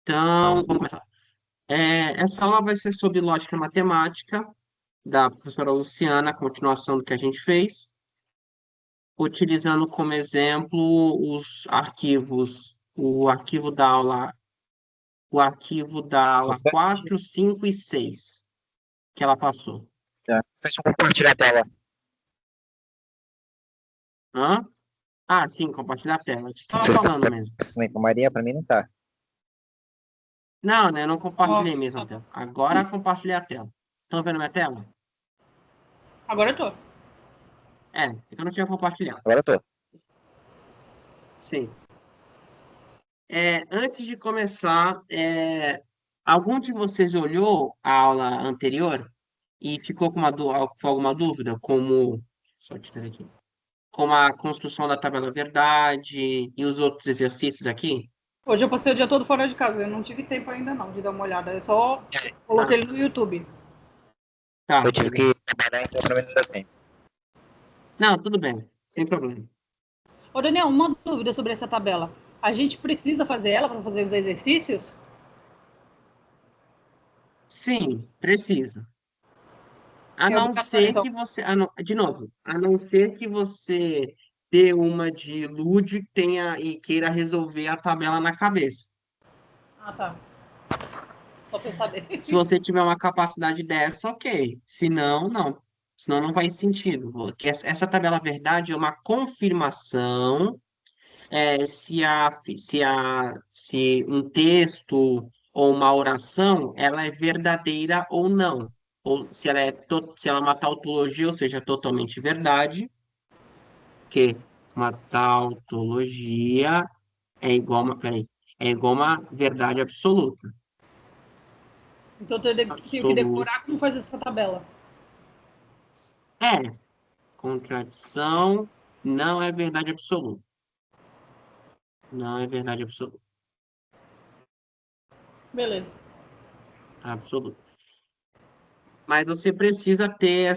Então, vamos começar. Essa aula vai ser sobre lógica matemática, da professora Luciana, a continuação do que a gente fez, utilizando como exemplo os arquivos, o arquivo da aula Você 4, 5 e 6 que ela passou. Deixa eu compartilhar a tela. Hã? Ah, sim, compartilhar a tela. Isso que eu estava Vocês estão falando mesmo. assim com Maria? Para mim não tá. Não, né? Eu não Ó, compartilhei mesmo a tela. Agora compartilhei a tela. Estão vendo minha tela? agora eu tô. Eu não tinha compartilhado. Agora eu tô. Sim. Antes de começar, algum de vocês olhou a aula anterior e ficou com alguma dúvida, só tirar aqui, como a construção da tabela verdade e os outros exercícios aqui? Hoje eu passei o dia todo fora de casa. Eu não tive tempo ainda não de dar uma olhada. Eu só Ah, coloquei ele no YouTube. tá, Eu tive beleza. que trabalhar, então para mim não dá tempo. Não, tudo bem, sem problema. Ô, Daniel, uma dúvida sobre essa tabela. A gente precisa fazer ela para fazer os exercícios? Sim, precisa. A É não obrigatório, ser então. que você, de novo, a não ser que você dê uma de Lud tenha e queira resolver a tabela na cabeça. Ah, tá. Só pra eu saber. Se você tiver uma capacidade dessa, ok. Se não, não. Senão não faz sentido. Porque essa tabela verdade é uma confirmação se um texto ou uma oração ela é verdadeira ou não. Ou se ela é uma tautologia, ou seja, totalmente verdade, que uma tautologia peraí, é igual a uma verdade absoluta. Então eu tenho que Absoluta. decorar como faz essa tabela. É, contradição não é verdade absoluta. Não é verdade absoluta. Beleza. Absoluta. Mas você precisa ter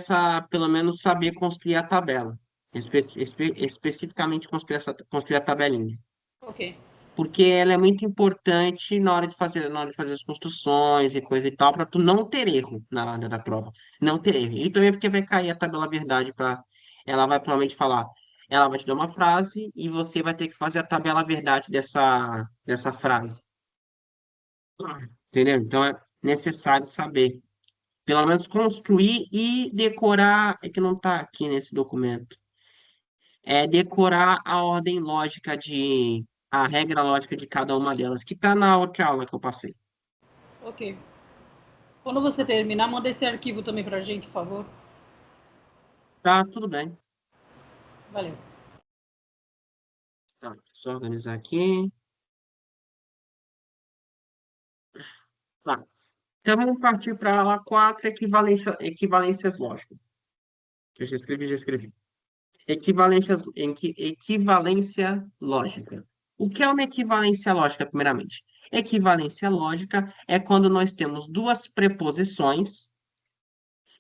pelo menos saber construir a tabela. Especificamente construir a tabelinha. Ok. Porque ela é muito importante na hora de fazer as construções e coisa e tal, para tu não ter erro na hora da prova. Não ter erro. E também porque vai cair a tabela verdade para. Ela vai provavelmente falar. Ela vai te dar uma frase e você vai ter que fazer a tabela verdade dessa frase. Entendeu? Então é necessário saber. Pelo menos construir e decorar, é que não está aqui nesse documento. É decorar a regra lógica de cada uma delas, que está na outra aula que eu passei. Ok. Quando você terminar, manda esse arquivo também pra gente, por favor. Tá, tudo bem. Valeu. Tá, só organizar aqui. Tá. Então vamos partir para a aula 4, equivalências lógicas. Já escrevi. Equivalência lógica. O que é uma equivalência lógica, primeiramente? Equivalência lógica é quando nós temos duas preposições,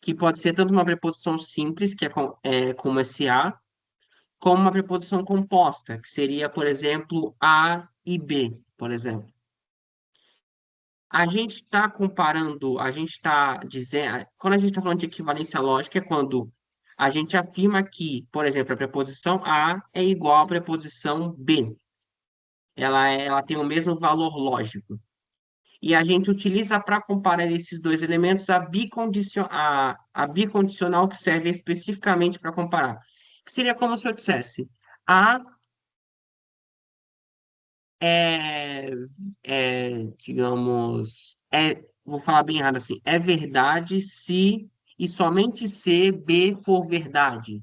que pode ser tanto uma preposição simples, que é como esse a, como uma preposição composta, que seria, por exemplo, a e b, por exemplo. A gente está comparando, a gente está dizendo, quando a gente está falando de equivalência lógica, é quando a gente afirma que, por exemplo, a preposição A é igual à preposição B. Ela tem o mesmo valor lógico. E a gente utiliza para comparar esses dois elementos a bicondicional que serve especificamente para comparar. Que seria como se eu dissesse: A é, digamos, vou falar bem errado assim, é verdade se e somente se B for verdade.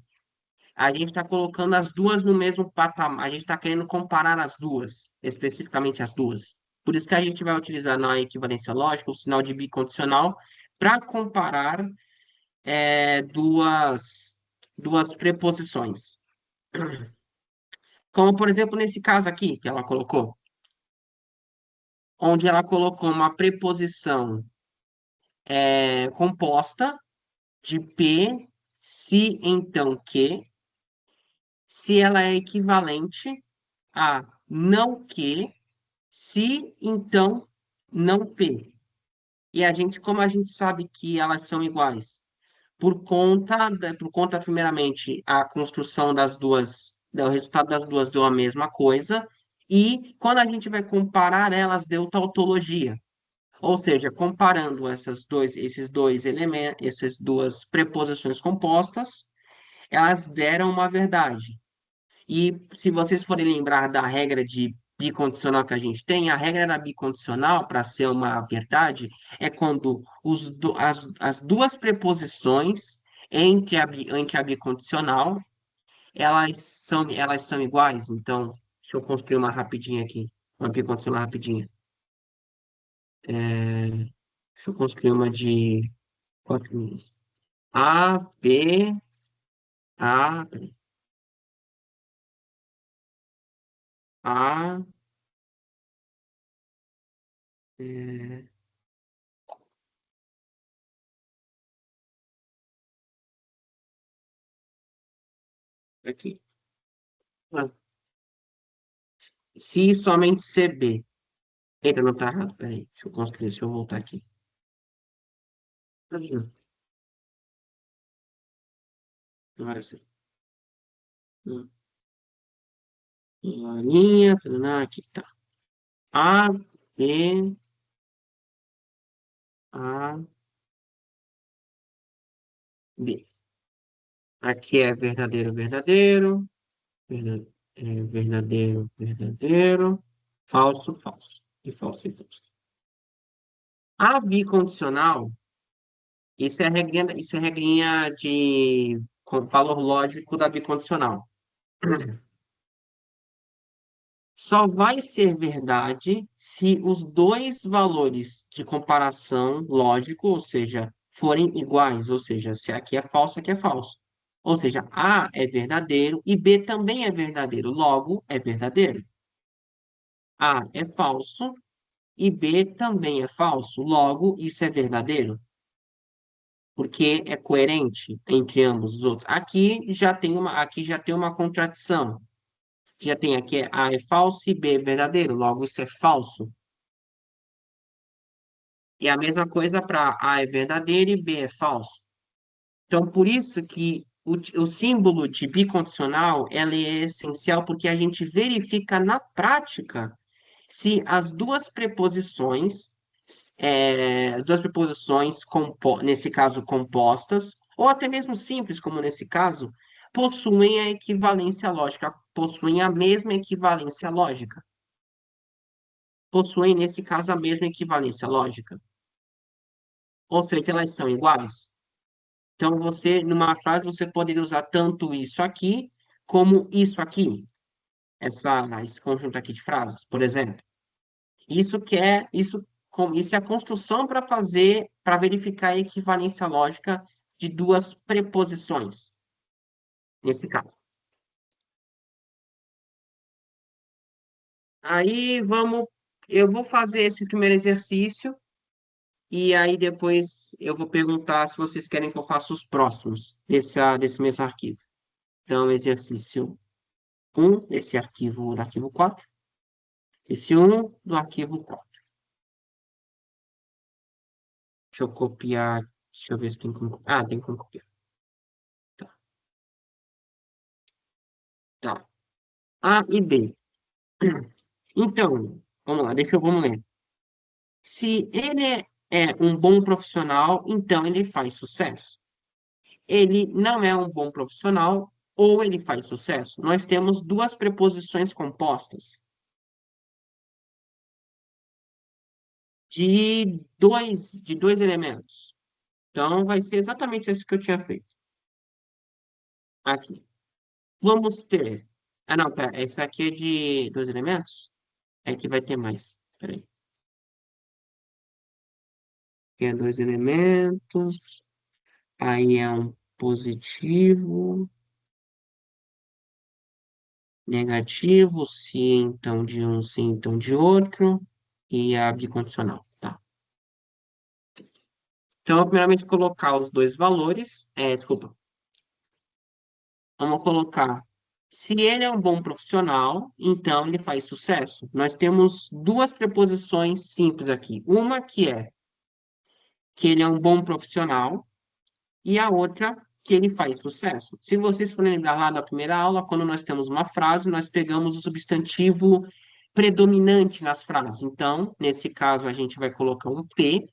A gente está colocando as duas no mesmo patamar, a gente está querendo comparar as duas, especificamente as duas. Por isso que a gente vai utilizar na equivalência lógica o sinal de bicondicional para comparar duas preposições. Como, por exemplo, nesse caso aqui que ela colocou, onde ela colocou uma preposição composta de P, se então que, se ela é equivalente a não que, se então não P. E como a gente sabe que elas são iguais? Por conta, primeiramente, a construção das duas, o resultado das duas deu a mesma coisa, e quando a gente vai comparar elas, deu tautologia. Ou seja, comparando esses dois elementos, essas duas preposições compostas, elas deram uma verdade. E se vocês forem lembrar da regra de bicondicional que a gente tem, a regra da bicondicional, para ser uma verdade, é quando as duas preposições entre a bicondicional, elas são iguais. Então, deixa eu construir uma rapidinha aqui, uma bicondicional rapidinha. Deixa eu construir uma de 4 linhas. A, B, A, A, é, aqui. Ah, se somente CB. Eita, não tá errado, peraí. Deixa eu voltar aqui. Agora sim. Hum, uma linha, taraná, aqui tá. A, B, A, B. Aqui é verdadeiro, verdadeiro. Verdadeiro, verdadeiro. Falso, falso. E falso, e falso. A bicondicional, isso é regrinha com valor lógico da bicondicional. Só vai ser verdade se os dois valores de comparação lógico, ou seja, forem iguais, ou seja, se aqui é falso, aqui é falso. Ou seja, A é verdadeiro e B também é verdadeiro, logo é verdadeiro. A é falso e B também é falso, logo isso é verdadeiro, porque é coerente entre ambos os outros. Aqui já tem uma contradição. Já tem aqui A é falso e B é verdadeiro, logo isso é falso. E a mesma coisa para A é verdadeiro e B é falso. Então, por isso que o símbolo de bicondicional ela é essencial, porque a gente verifica na prática se as duas preposições, nesse caso compostas, ou até mesmo simples, como nesse caso, possuem a equivalência lógica, possuem a mesma equivalência lógica. Possuem, nesse caso, a mesma equivalência lógica. Ou seja, elas são iguais. Então, numa frase, você poderia usar tanto isso aqui, como isso aqui, esse conjunto aqui de frases, por exemplo. Isso é a construção para verificar a equivalência lógica de duas preposições, nesse caso. Aí eu vou fazer esse primeiro exercício e aí depois eu vou perguntar se vocês querem que eu faça os próximos desse mesmo arquivo. Então, exercício 1, esse arquivo do arquivo 4, esse 1 do arquivo 4. Deixa eu copiar, deixa eu ver se tem como. Ah, tem como copiar. Tá, tá. A e B. Então, vamos lá, vamos ler. Se ele é um bom profissional, então ele faz sucesso. Ele não é um bom profissional, ou ele faz sucesso. Nós temos duas preposições compostas de dois elementos. Então, vai ser exatamente isso que eu tinha feito aqui. Vamos ter. Ah, não, pera. Esse aqui é de dois elementos? É que vai ter mais. Peraí. Aqui é dois elementos. Aí é um positivo, negativo, se então de um, se então de outro. E a bicondicional. Tá. Então, primeiramente, colocar os dois valores. Desculpa. Vamos colocar Se ele é um bom profissional, então ele faz sucesso. Nós temos duas preposições simples aqui. Uma que é que ele é um bom profissional e a outra que ele faz sucesso. Se vocês forem lembrar lá da primeira aula, quando nós temos uma frase, nós pegamos o substantivo predominante nas frases. Então, nesse caso, a gente vai colocar um P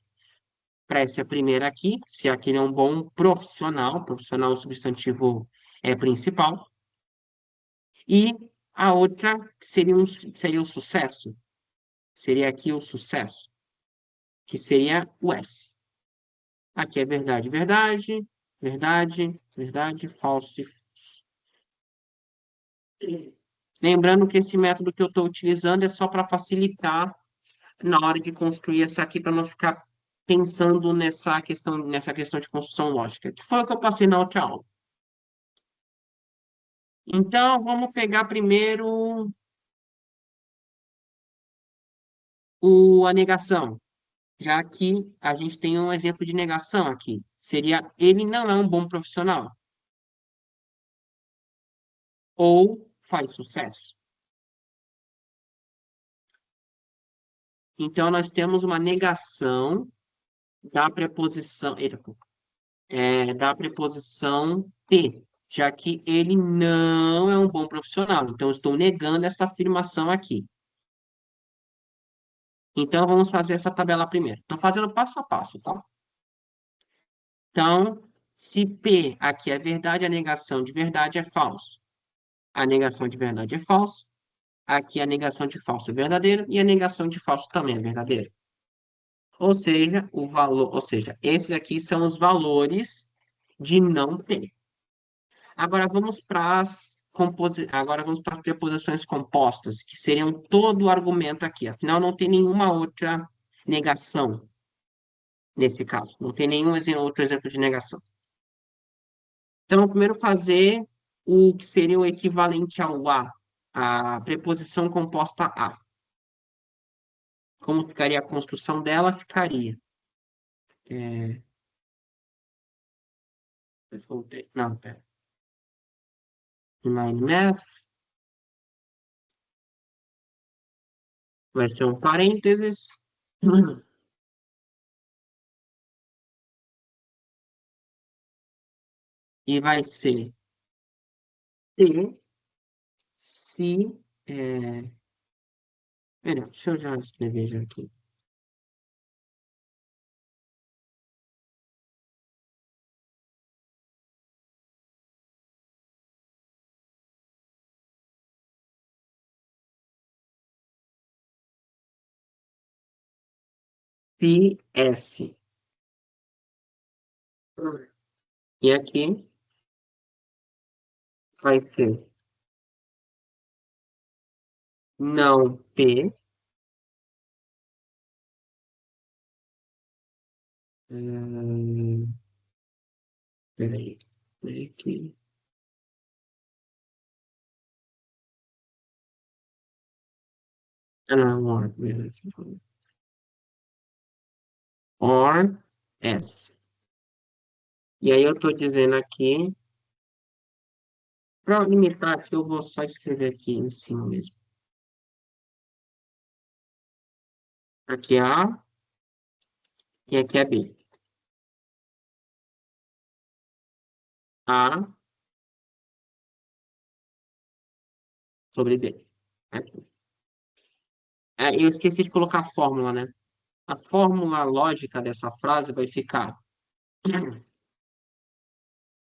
para essa primeira aqui, se aquele é um bom profissional, profissional é o substantivo principal. E a outra seria o sucesso. Seria aqui o sucesso, que seria o S. Aqui é verdade, verdade, verdade, verdade, falso e falso. Lembrando que esse método que eu estou utilizando é só para facilitar na hora de construir essa aqui, para não ficar pensando nessa questão de construção lógica, que foi o que eu passei na outra aula. Então, vamos pegar primeiro a negação, já que a gente tem um exemplo de negação aqui. Seria, ele não é um bom profissional, ou faz sucesso. Então, nós temos uma negação da preposição, eita, pô, da preposição T, já que ele não é um bom profissional. Então, eu estou negando essa afirmação aqui. Então, vamos fazer essa tabela primeiro. Estou fazendo passo a passo, tá? Então, se P aqui é verdade, a negação de verdade é falso. A negação de verdade é falso. Aqui a negação de falso é verdadeira e a negação de falso também é verdadeira. Ou seja, esses aqui são os valores de não P. Agora vamos para as preposições compostas, que seriam todo o argumento aqui. Afinal, não tem nenhuma outra negação nesse caso. Não tem nenhum outro exemplo de negação. Então, primeiro fazer o que seria o equivalente ao a preposição composta a. Como ficaria a construção dela? Ficaria. é, Não, pera. Inline math vai ser um parênteses. E vai ser se, se, pera, deixa eu já escrever já aqui. Se S. E aqui vai ser não P. hum, Peraí. Aqui. Ah, não, or S. E aí eu estou dizendo aqui, para limitar aqui, eu vou só escrever aqui em cima mesmo. Aqui é A e aqui é B. A sobre B. Aqui. Eu esqueci de colocar a fórmula, né? A fórmula lógica dessa frase vai ficar,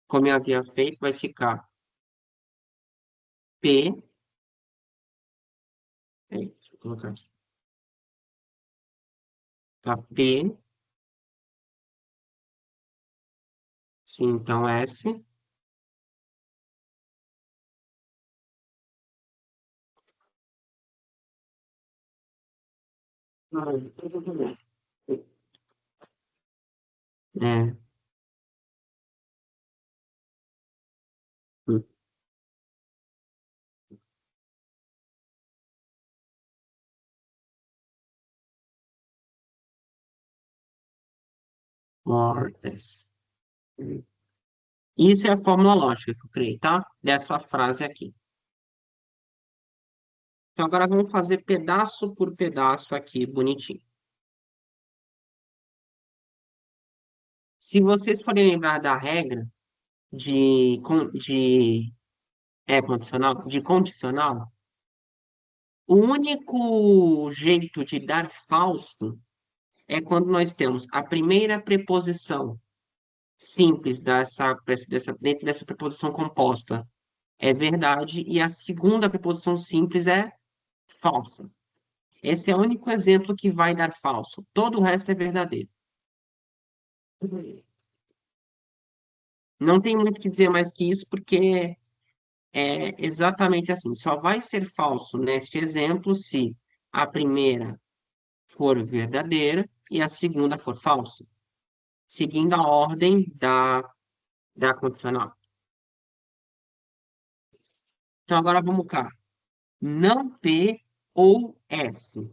como eu havia feito, vai ficar P. Deixa eu colocar aqui. Tá P. Sim, então S. É. Or S. Isso é a fórmula lógica que eu criei, tá? Dessa frase aqui. Então, agora vamos fazer pedaço por pedaço aqui, bonitinho. Se vocês forem lembrar da regra de condicional, o único jeito de dar falso é quando nós temos a primeira preposição simples dentro dessa preposição composta é verdade e a segunda preposição simples é falsa. Esse é o único exemplo que vai dar falso. Todo o resto é verdadeiro. Não tem muito o que dizer mais que isso, porque é exatamente assim. Só vai ser falso neste exemplo se a primeira for verdadeira e a segunda for falsa, seguindo a ordem da condicional. Então, agora vamos cá. Não P ou S.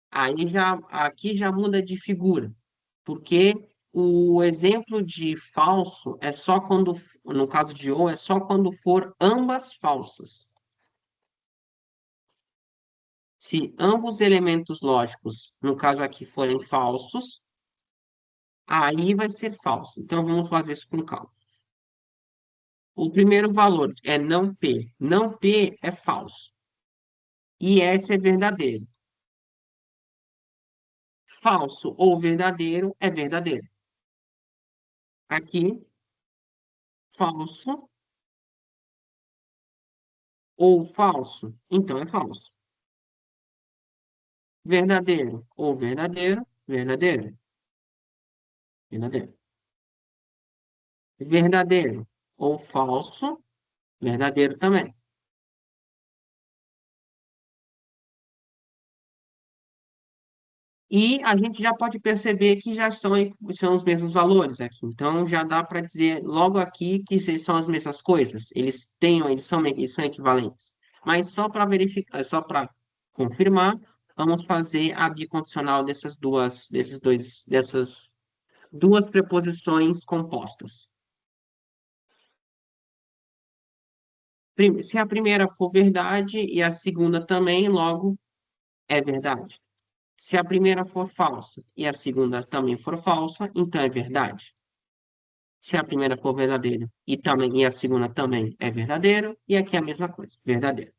Aqui já muda de figura, porque o exemplo de falso é só quando, no caso de ou, é só quando for ambas falsas. Se ambos elementos lógicos, no caso aqui, forem falsos, aí vai ser falso. Então, vamos fazer isso com calma. O primeiro valor é não P. Não P é falso. E S é verdadeiro. Falso ou verdadeiro é verdadeiro. Aqui, falso ou falso, então é falso. Verdadeiro ou verdadeiro, verdadeiro, verdadeiro. Verdadeiro ou falso, verdadeiro também. E a gente já pode perceber que já são os mesmos valores aqui. Então, já dá para dizer logo aqui que eles são as mesmas coisas. Eles são equivalentes. Mas só para verificar, só para confirmar, vamos fazer a bicondicional dessas duas preposições compostas. Se a primeira for verdade e a segunda também, logo é verdade. Se a primeira for falsa e a segunda também for falsa, então é verdade. Se a primeira for verdadeira e a segunda também é verdadeiro, e aqui é a mesma coisa, verdadeiro.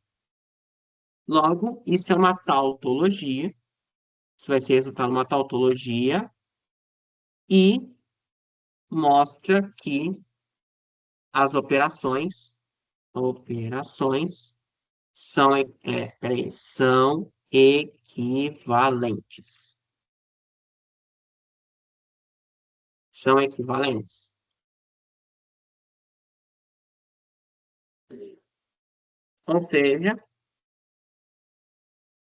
Logo, isso é uma tautologia. Isso vai ser resultado de uma tautologia e mostra que as operações são equivalentes. São equivalentes. Ou seja,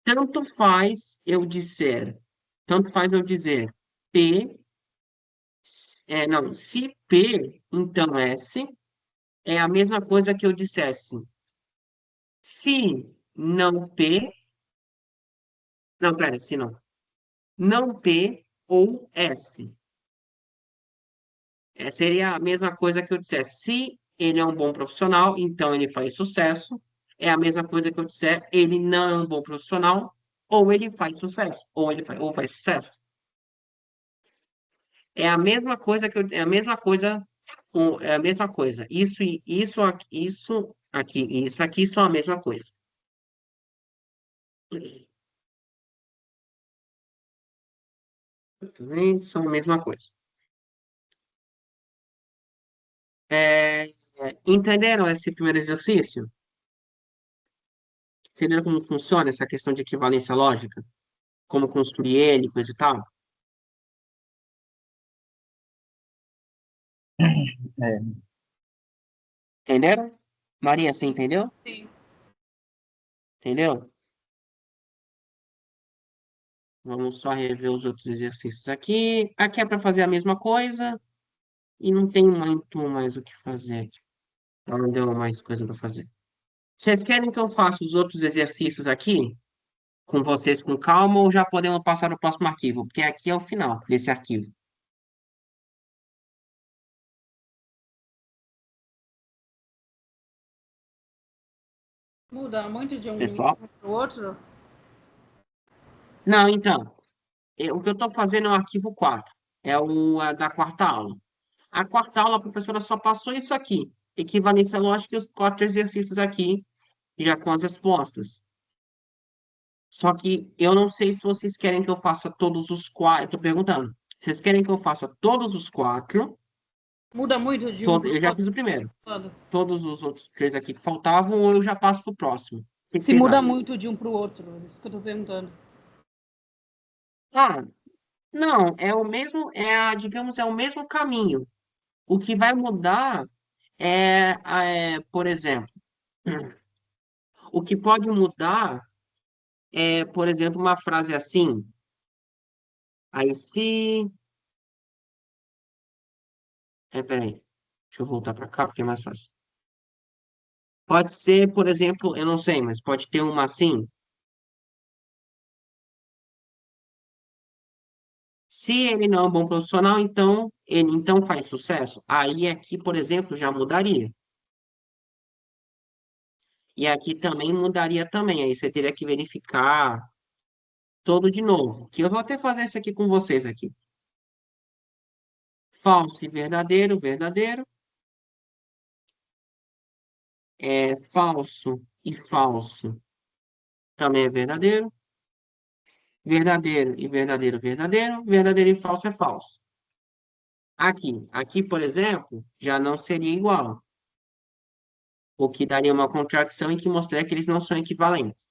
tanto faz eu dizer, tanto faz eu dizer P, não, se P, então S, é a mesma coisa que eu dissesse se não P, não, pera, se não, não P ou S. Seria a mesma coisa que eu dissesse se ele é um bom profissional, então ele faz sucesso. É a mesma coisa que eu disser ele não é um bom profissional, ou ele faz sucesso, ou faz sucesso. É a mesma coisa é a mesma coisa, é a mesma coisa. Isso aqui são a mesma coisa. Também são a mesma coisa. Entenderam esse primeiro exercício? Entenderam como funciona essa questão de equivalência lógica? Como construir ele, coisa e tal? É, Entenderam? Maria, você entendeu? Sim. Entendeu? Vamos só rever os outros exercícios aqui. Aqui é para fazer a mesma coisa e não tem muito mais o que fazer aqui. Não deu mais coisa para fazer. Vocês querem que eu faça os outros exercícios aqui com vocês com calma ou já podemos passar no próximo arquivo? Porque aqui é o final desse arquivo. Muda muito de um Pessoal? para o outro? Não, então, o que eu estou fazendo é o arquivo 4, da quarta aula. A quarta aula, a professora só passou isso aqui, equivalência lógica e os 4 exercícios aqui, já com as respostas. Só que eu não sei se vocês querem que eu faça todos os 4, eu estou perguntando. Vocês querem que eu faça todos os 4? Muda muito de um para o Eu já outro? fiz o primeiro. Todos os outros 3 aqui que faltavam, ou eu já passo para o próximo. O que Se vocês muda acham? muito de um para o outro, é isso que eu estou perguntando. Ah, não, digamos, é o mesmo caminho. O que vai mudar por exemplo, o que pode mudar é, por exemplo, uma frase assim, aí se... peraí, deixa eu voltar para cá porque é mais fácil. Pode ser, por exemplo, eu não sei, mas pode ter uma assim, se ele não é um bom profissional, então ele então faz sucesso. Aí aqui, por exemplo, já mudaria. E aqui também mudaria também. Aí você teria que verificar todo de novo. Que eu vou até fazer isso aqui com vocês aqui. Falso e verdadeiro, verdadeiro. Falso e falso também é verdadeiro. Verdadeiro e verdadeiro, verdadeiro. Verdadeiro e falso é falso. Aqui, por exemplo, já não seria igual. O que daria uma contradição em que mostrar que eles não são equivalentes.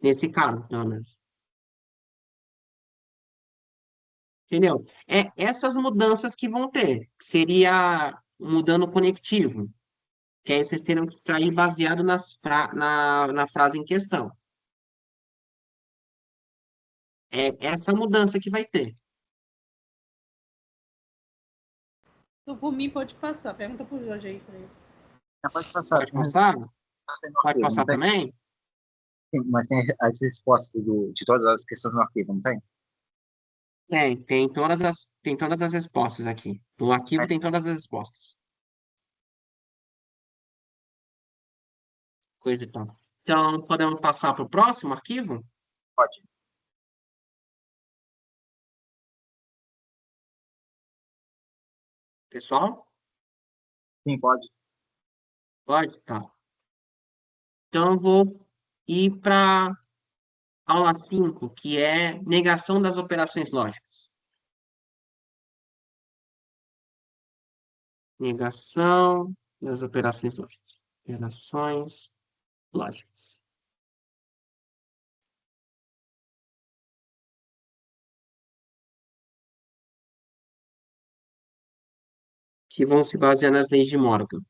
Nesse caso, pelo menos. Entendeu? É essas mudanças que vão ter. Que seria mudando o conectivo. Que aí vocês terão que extrair baseado na frase em questão. É essa mudança que vai ter. Então, por mim, pode passar. Pergunta para o Jorge aí para ele. Já pode passar, Pode passar? tem no Pode arquivo, não passar tem? também? Mas tem as respostas de todas as questões no arquivo, não tem? Tem todas as respostas aqui. No arquivo É, tem todas as respostas. Coisa e tal. Então, podemos passar para o próximo arquivo? pode. Pessoal? Sim, pode. Pode? Tá. Então, eu vou ir para aula 5, que é negação das operações lógicas. Negação das operações lógicas. Operações lógicas. Que vão se basear nas leis de Morgan.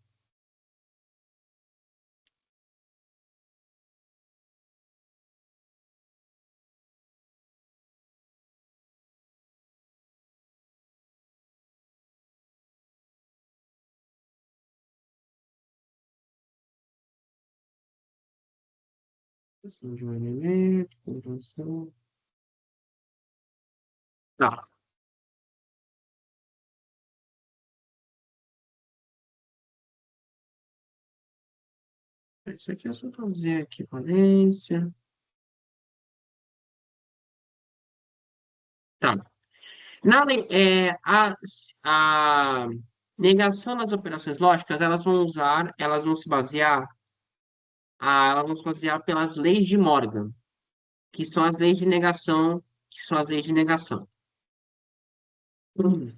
Assim, de um elemento, conjunção. Tá. Isso aqui é só para dizer equivalência. Tá. A negação das operações lógicas, elas vão se basear pelas leis de Morgan, que são as leis de negação, que são as leis de negação. Uhum.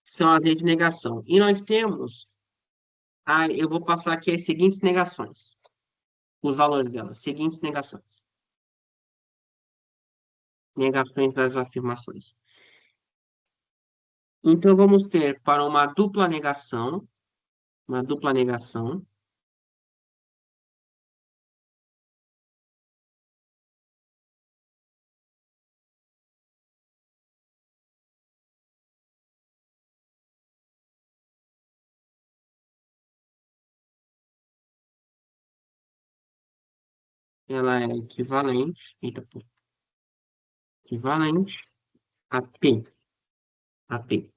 São as leis de negação. E nós temos, eu vou passar aqui as seguintes negações, os valores delas, seguintes negações. Negações das afirmações. Então, vamos ter para uma dupla negação, ela é equivalente, eita, pô, equivalente a P, a P.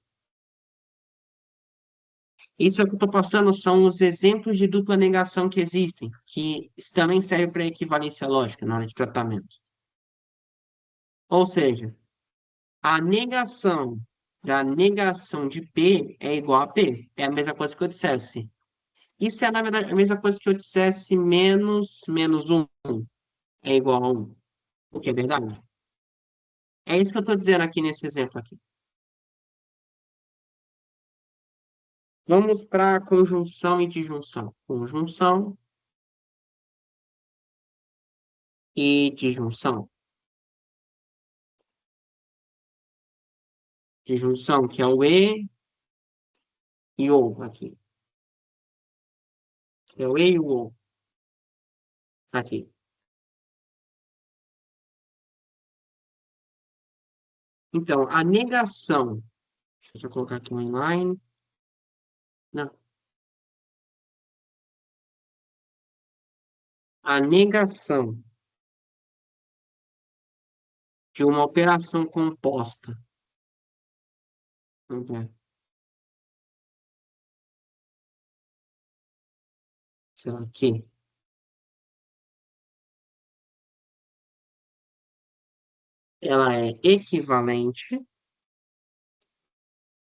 Isso é o que eu estou passando, são os exemplos de dupla negação que existem, que também servem para equivalência lógica na hora de tratamento. Ou seja, a negação da negação de P é igual a P. É a mesma coisa que eu dissesse. Isso é, na verdade, a mesma coisa que eu dissesse menos um é igual a 1. O que é verdade? É isso que eu estou dizendo aqui nesse exemplo aqui. Vamos para conjunção e disjunção. Conjunção e disjunção. Disjunção, que é o e o aqui. Que é o e e o ou aqui. Então, a negação. Deixa eu só colocar aqui um inline. Não. A negação de uma operação composta. Vamos ver. Sei lá, aqui. Ela é equivalente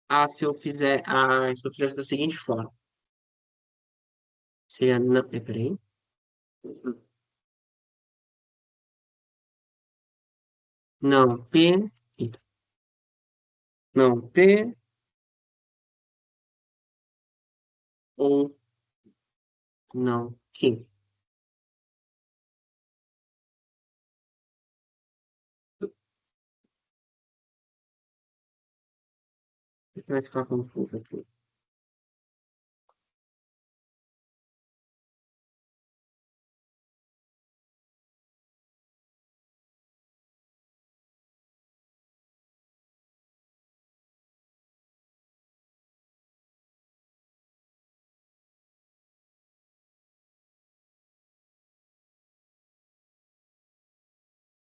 a se eu fizesse da seguinte forma. Seria, não, peraí. Não, P, eita. Não, P ou não, Q. Vai ficar confuso aqui.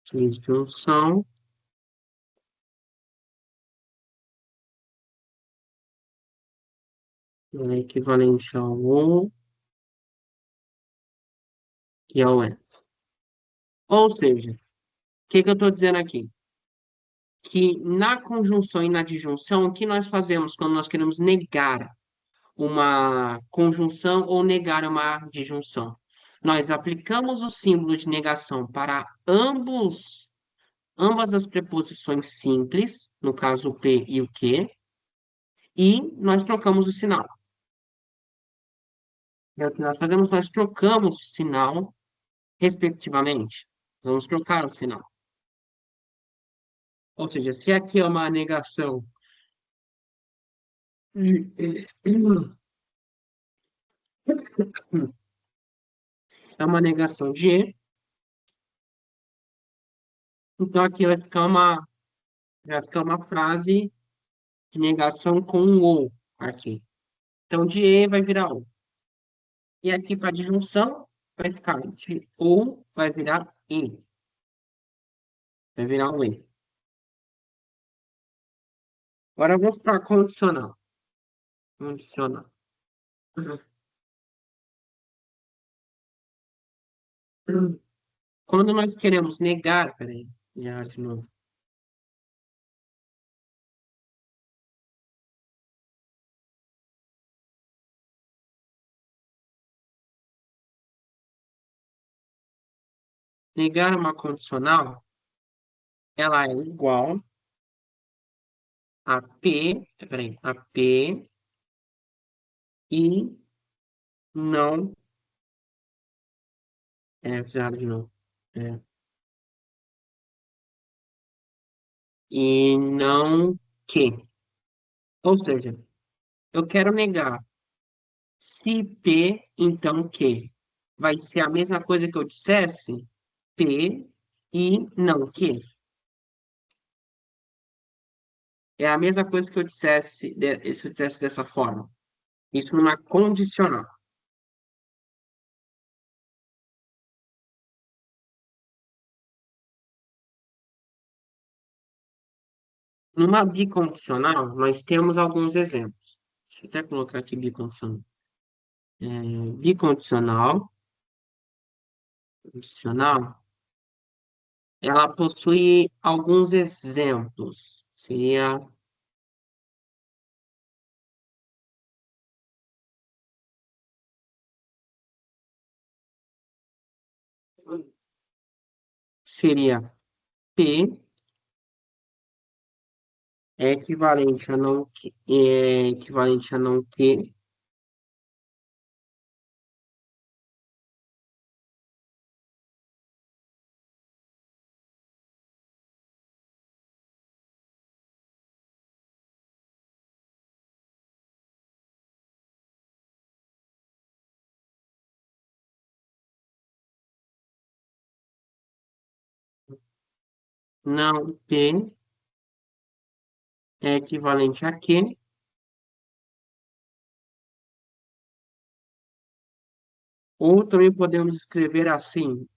Disjunção é equivalente ao ou e ao é. Ou seja, o que eu estou dizendo aqui? Que na conjunção e na disjunção, o que nós fazemos quando nós queremos negar uma conjunção ou negar uma disjunção? Nós aplicamos o símbolo de negação para ambas as preposições simples, no caso o P e o Q, e nós trocamos o sinal. É o que nós fazemos, nós trocamos o sinal, respectivamente. Vamos trocar o sinal. Ou seja, se aqui é uma negação é uma negação de E, então aqui vai ficar uma frase de negação com um ou aqui. Então, de E vai virar O. E aqui para disjunção, vai ficar de ou vai virar E. Vai virar um E. Agora vamos para condicional. Condicional. Quando nós queremos negar, peraí, já de novo. Negar uma condicional, ela é igual a P, peraí, a P e não, já de novo, é, e não que. Ou seja, eu quero negar se P, então que. Vai ser a mesma coisa que eu dissesse P e não que. É a mesma coisa que eu dissesse, se eu dissesse dessa forma. Isso numa condicional. Numa bicondicional, nós temos alguns exemplos. Deixa eu até colocar aqui bicondicional. Bicondicional, condicional, ela possui alguns exemplos. Seria P é equivalente a não, é equivalente a não Q, não P é equivalente a Q, ou também podemos escrever assim,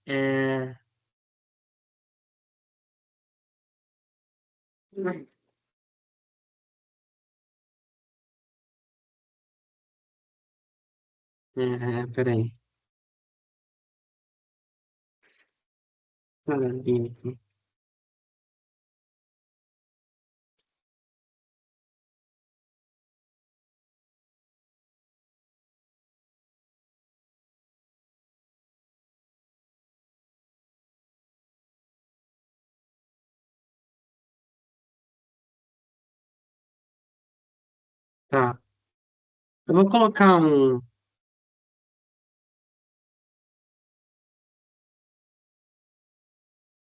peraí, aqui. Tá. Eu vou colocar um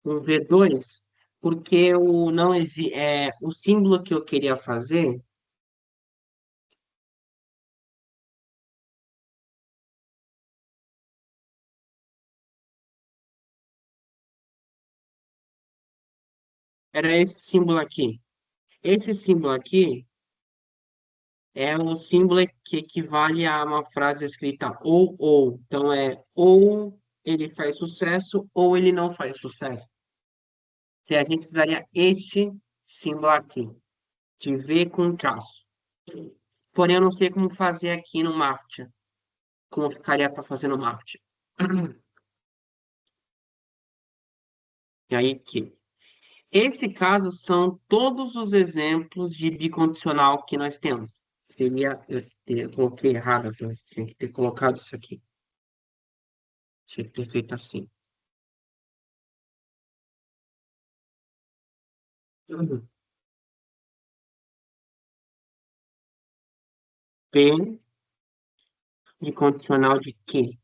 V2, porque o símbolo que eu queria fazer era esse símbolo aqui. Esse símbolo aqui é um símbolo que equivale a uma frase escrita ou. Então ou ele faz sucesso ou ele não faz sucesso. Que a gente precisaria este símbolo aqui, de V com traço. Porém, eu não sei como fazer aqui no Maftia. Como ficaria para fazer no Maftia. E aí, aqui. Esse caso são todos os exemplos de bicondicional que nós temos. Eu coloquei errado, eu tinha que ter colocado isso aqui. Tinha que ter feito assim. Uhum. P de condicional de quê?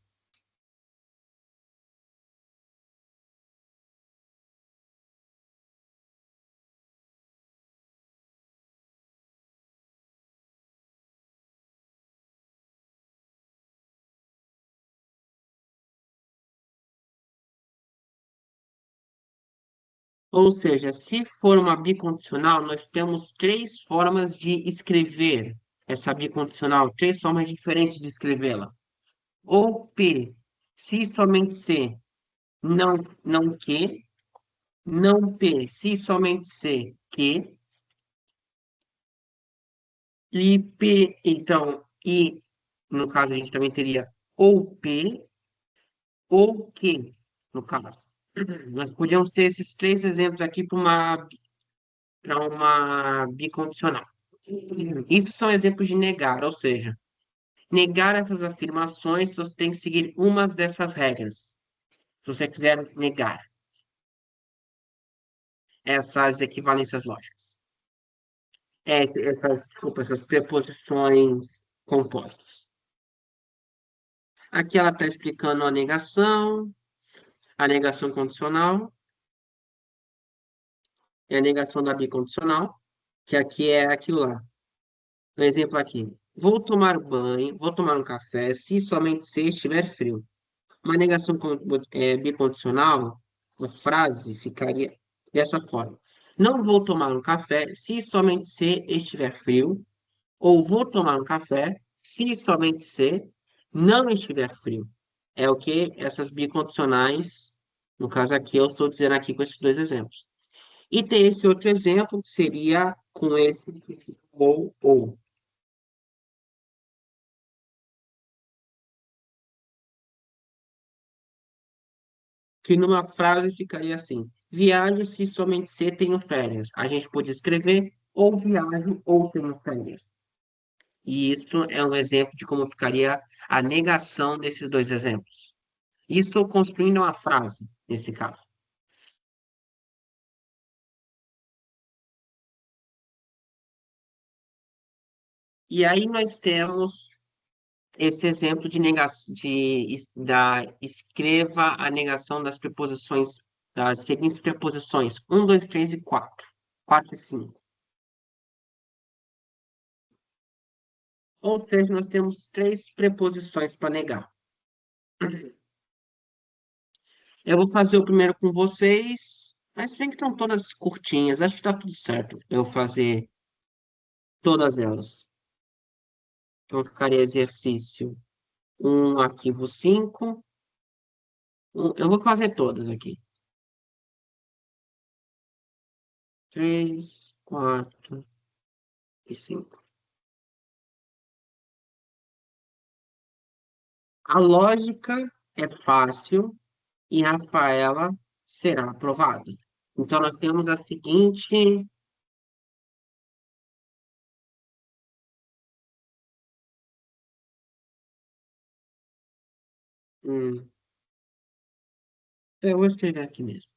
Ou seja, se for uma bicondicional, nós temos três formas de escrever essa bicondicional, três formas diferentes de escrevê-la. Ou P, se somente C, não, não que, não P, se somente C, que, e P, então, e no caso a gente também teria ou P ou que, no caso. Nós podíamos ter esses três exemplos aqui para uma bicondicional. Isso são exemplos de negar, ou seja, negar essas afirmações, você tem que seguir umas dessas regras. Se você quiser negar essas equivalências lógicas. Desculpa, essas preposições compostas. Aqui ela está explicando a negação condicional e a negação da bicondicional, que aqui é aquilo lá. Um exemplo aqui. Vou tomar banho, vou tomar um café se somente se estiver frio. Uma negação bicondicional, a frase ficaria dessa forma. Não vou tomar um café se somente se estiver frio, ou vou tomar um café se somente se não estiver frio. É o que essas bicondicionais, no caso aqui, eu estou dizendo aqui com esses dois exemplos. E tem esse outro exemplo que seria com esse ou. que numa frase ficaria assim: viajo se somente se tenho férias. A gente pode escrever ou viajo ou tenho férias. E isso é um exemplo de como ficaria a negação desses dois exemplos. Isso construindo uma frase, nesse caso. E aí nós temos esse exemplo de negação, da escreva a negação das preposições, das seguintes preposições: um, dois, três e quatro. Quatro e cinco. Ou seja, nós temos três preposições para negar. Eu vou fazer o primeiro com vocês, mas se bem que estão todas curtinhas, acho que está tudo certo eu fazer todas elas. Então, ficaria exercício um arquivo 5. Eu vou fazer todas aqui. 3, 4 e 5. A lógica é fácil e Rafaela será aprovada. Então, nós temos a seguinte. hum, eu vou escrever aqui mesmo.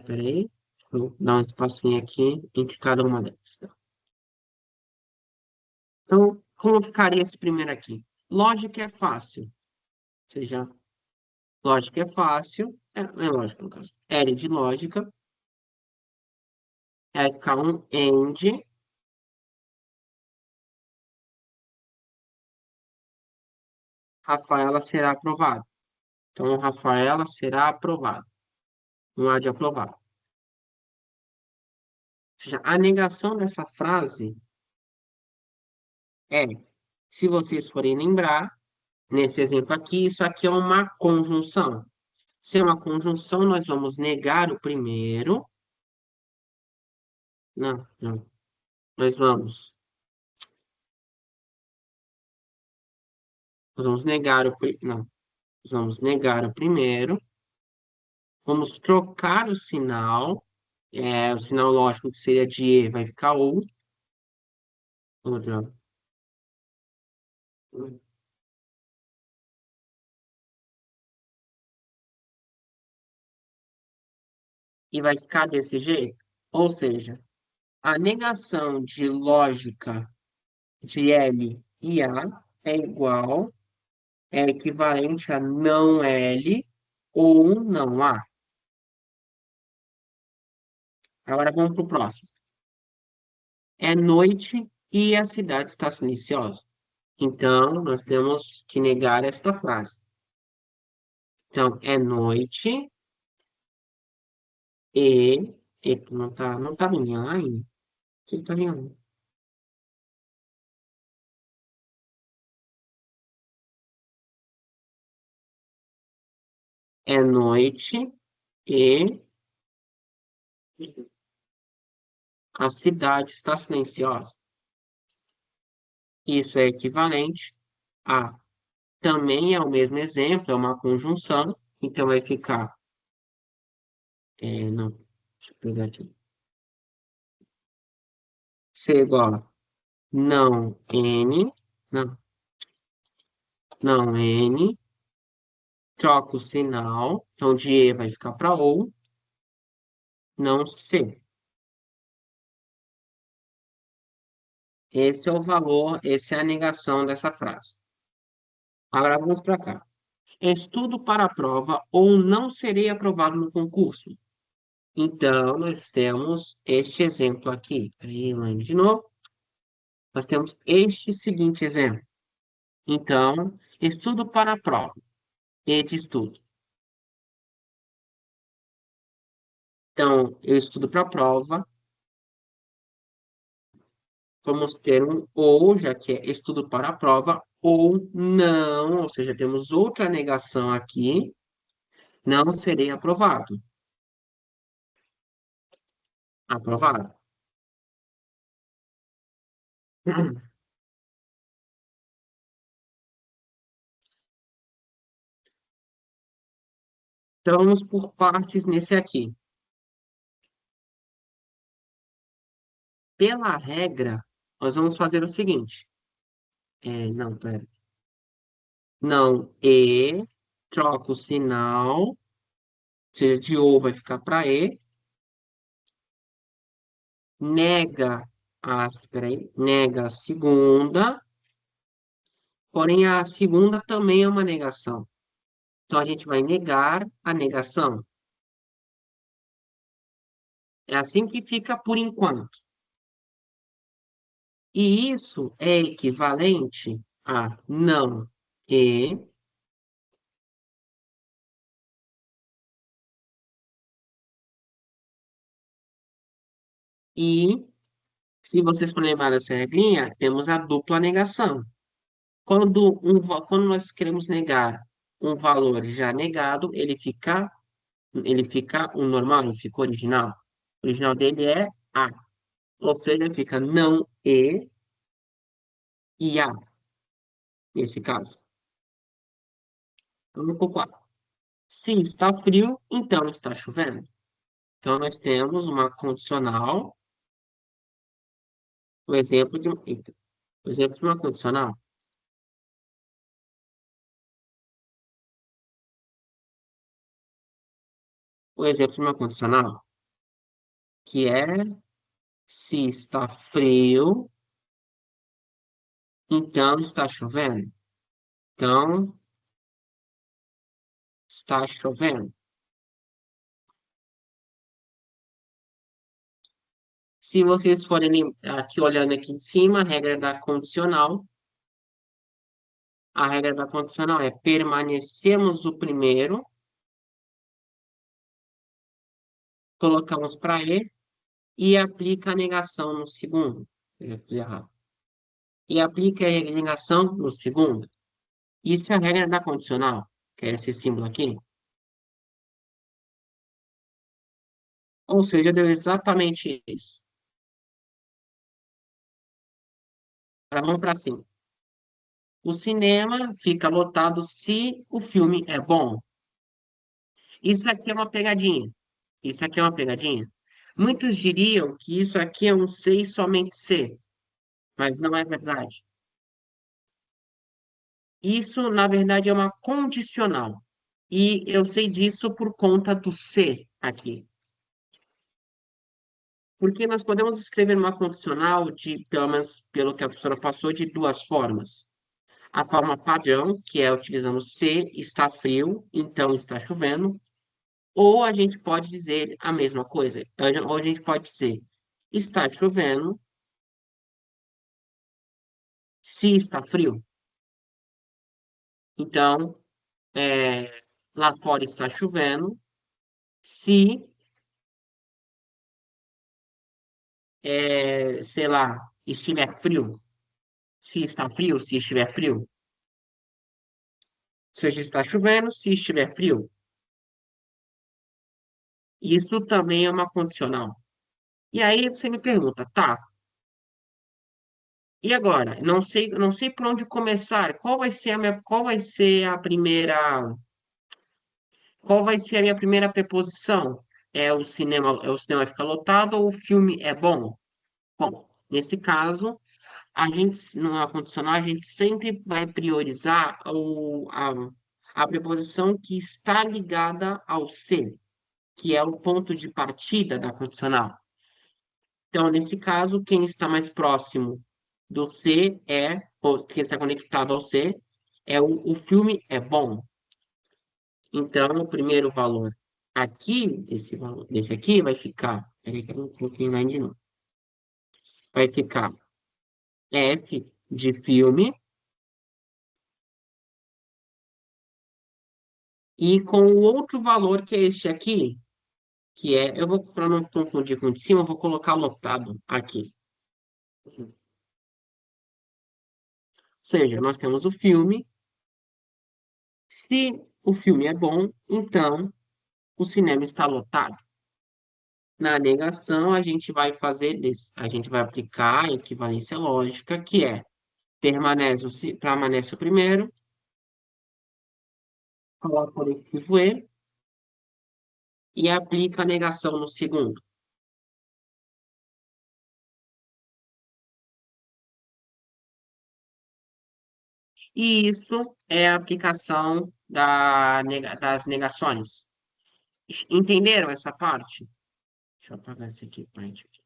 Peraí. Vou dar um espacinho aqui entre cada uma delas. Tá? Então, como ficaria esse primeiro aqui? Lógica é fácil. Ou seja, lógica é fácil. É lógica, no caso. L de lógica. Vai ficar um AND. Rafaela será aprovado. Então, Rafaela será aprovado. Um A de aprovado. Ou seja, a negação dessa frase é, se vocês forem lembrar, nesse exemplo aqui, isso aqui é uma conjunção. Se é uma conjunção, nós vamos negar o primeiro. Não, não. Nós vamos negar não. Nós vamos negar o primeiro. Vamos trocar o sinal. O sinal lógico que seria de E vai ficar ou. Outra. E vai ficar desse jeito. Ou seja, a negação de lógica de L e A é igual, é equivalente a não L ou não A. Agora vamos para o próximo. É noite e a cidade está silenciosa. Então, nós temos que negar esta frase. Então, é noite e... Eita, não tá vindo lá ainda. Não tá vindo. É noite e a cidade está silenciosa. Isso é equivalente a... Também é o mesmo exemplo, é uma conjunção. Então, vai ficar... não, deixa eu pegar aqui. Ser igual a não N, não, não N, troca o sinal, então de E vai ficar para ou, não C. Esse é o valor, essa é a negação dessa frase. Agora vamos para cá. Estudo para a prova ou não serei aprovado no concurso. Então, nós temos este exemplo aqui. Peraí, Elaine, de novo. Nós temos este seguinte exemplo. Então, estudo para a prova. E de estudo. Então, eu estudo para a prova. Vamos ter um ou, já que é estudo para a prova, ou não, ou seja, temos outra negação aqui, não serei aprovado. Aprovado. Então, vamos por partes nesse aqui. Pela regra, nós vamos fazer o seguinte. Não, pera. Não, e, troca o sinal, ou seja, de ou vai ficar para e, nega nega a segunda, porém a segunda também é uma negação. Então, a gente vai negar a negação. É assim que fica por enquanto. E isso é equivalente a não e se vocês forem lembrar dessa regrinha, temos a dupla negação. Quando nós queremos negar um valor já negado, ele fica o normal, ele fica original. O original dele é a, ou seja, fica não e a, nesse caso. Vamos pro 4. Se está frio, então está chovendo. Então, nós temos uma condicional, o exemplo de, eita, o exemplo de uma condicional. O exemplo de uma condicional, que é se está frio, então está chovendo. Então, está chovendo. Se vocês forem aqui olhando aqui em cima, a regra da condicional é permanecemos o primeiro, colocamos para e aplica a negação no segundo. Eu fiz errado. E aplica a negação no segundo. Isso é a regra da condicional, que é esse símbolo aqui. Ou seja, deu exatamente isso. Agora vamos para cima. O cinema fica lotado se o filme é bom. Isso aqui é uma pegadinha. Isso aqui é uma pegadinha. Muitos diriam que isso aqui é um se e somente se, mas não é verdade. Isso, na verdade, é uma condicional. E eu sei disso por conta do se aqui. Porque nós podemos escrever uma condicional de, pelo menos pelo que a professora passou, de duas formas. A forma padrão, que é utilizando se está frio, então está chovendo. Ou a gente pode dizer a mesma coisa. Ou a gente pode dizer está chovendo se está frio. Então, lá fora está chovendo se, sei lá, estiver frio. Se está frio, se estiver frio. Ou seja, está chovendo se estiver frio. Isso também é uma condicional. E aí você me pergunta, tá, e agora? Não sei por onde começar. Qual vai ser a minha primeira preposição? É o cinema fica lotado ou o filme é bom? Bom, nesse caso, numa condicional, a gente sempre vai priorizar a preposição que está ligada ao ser, que é o ponto de partida da condicional. Então, nesse caso, quem está mais próximo do ser ou quem está conectado ao ser, o filme é bom. Então, o primeiro valor aqui, desse aqui, vai ficar. Peraí que eu não coloquei lá de novo. Vai ficar F de filme e com o outro valor que é este aqui, eu vou, para não confundir com o de cima, eu vou colocar lotado aqui. Ou seja, nós temos o filme. Se o filme é bom, então o cinema está lotado. Na negação, a gente vai a gente vai aplicar a equivalência lógica, que é permanece o primeiro, coloca o conectivo E e aplica a negação no segundo. E isso é a aplicação das negações. Entenderam essa parte? Deixa eu apagar esse aqui, parte aqui.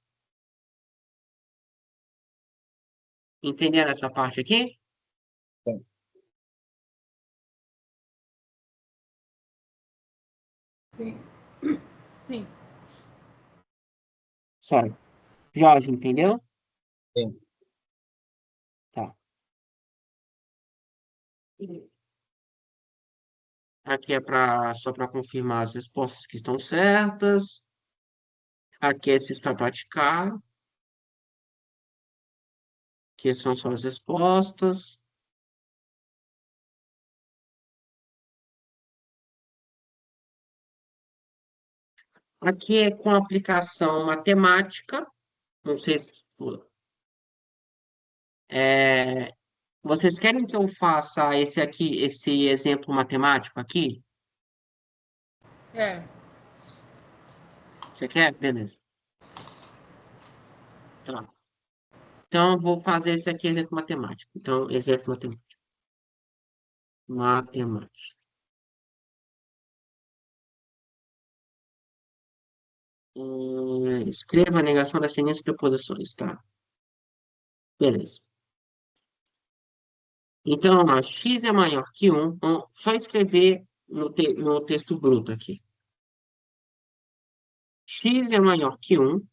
Entenderam essa parte aqui? Sim. Sim. Sim. Certo. Jorge, entendeu? Sim. Tá. Aqui é só para confirmar as respostas que estão certas. Aqui é esses para praticar. Aqui são só as respostas. Aqui é com aplicação matemática. Não sei se é, vocês querem que eu faça esse exemplo matemático aqui? É. Você quer? Beleza. Tá. Então, eu vou fazer esse aqui, exemplo matemático. Então, exemplo matemático. Matemática. Escreva a negação das seguintes preposições, tá? Beleza. Então, ó, x é maior que 1. Só escrever no texto bruto aqui. X é maior que 1.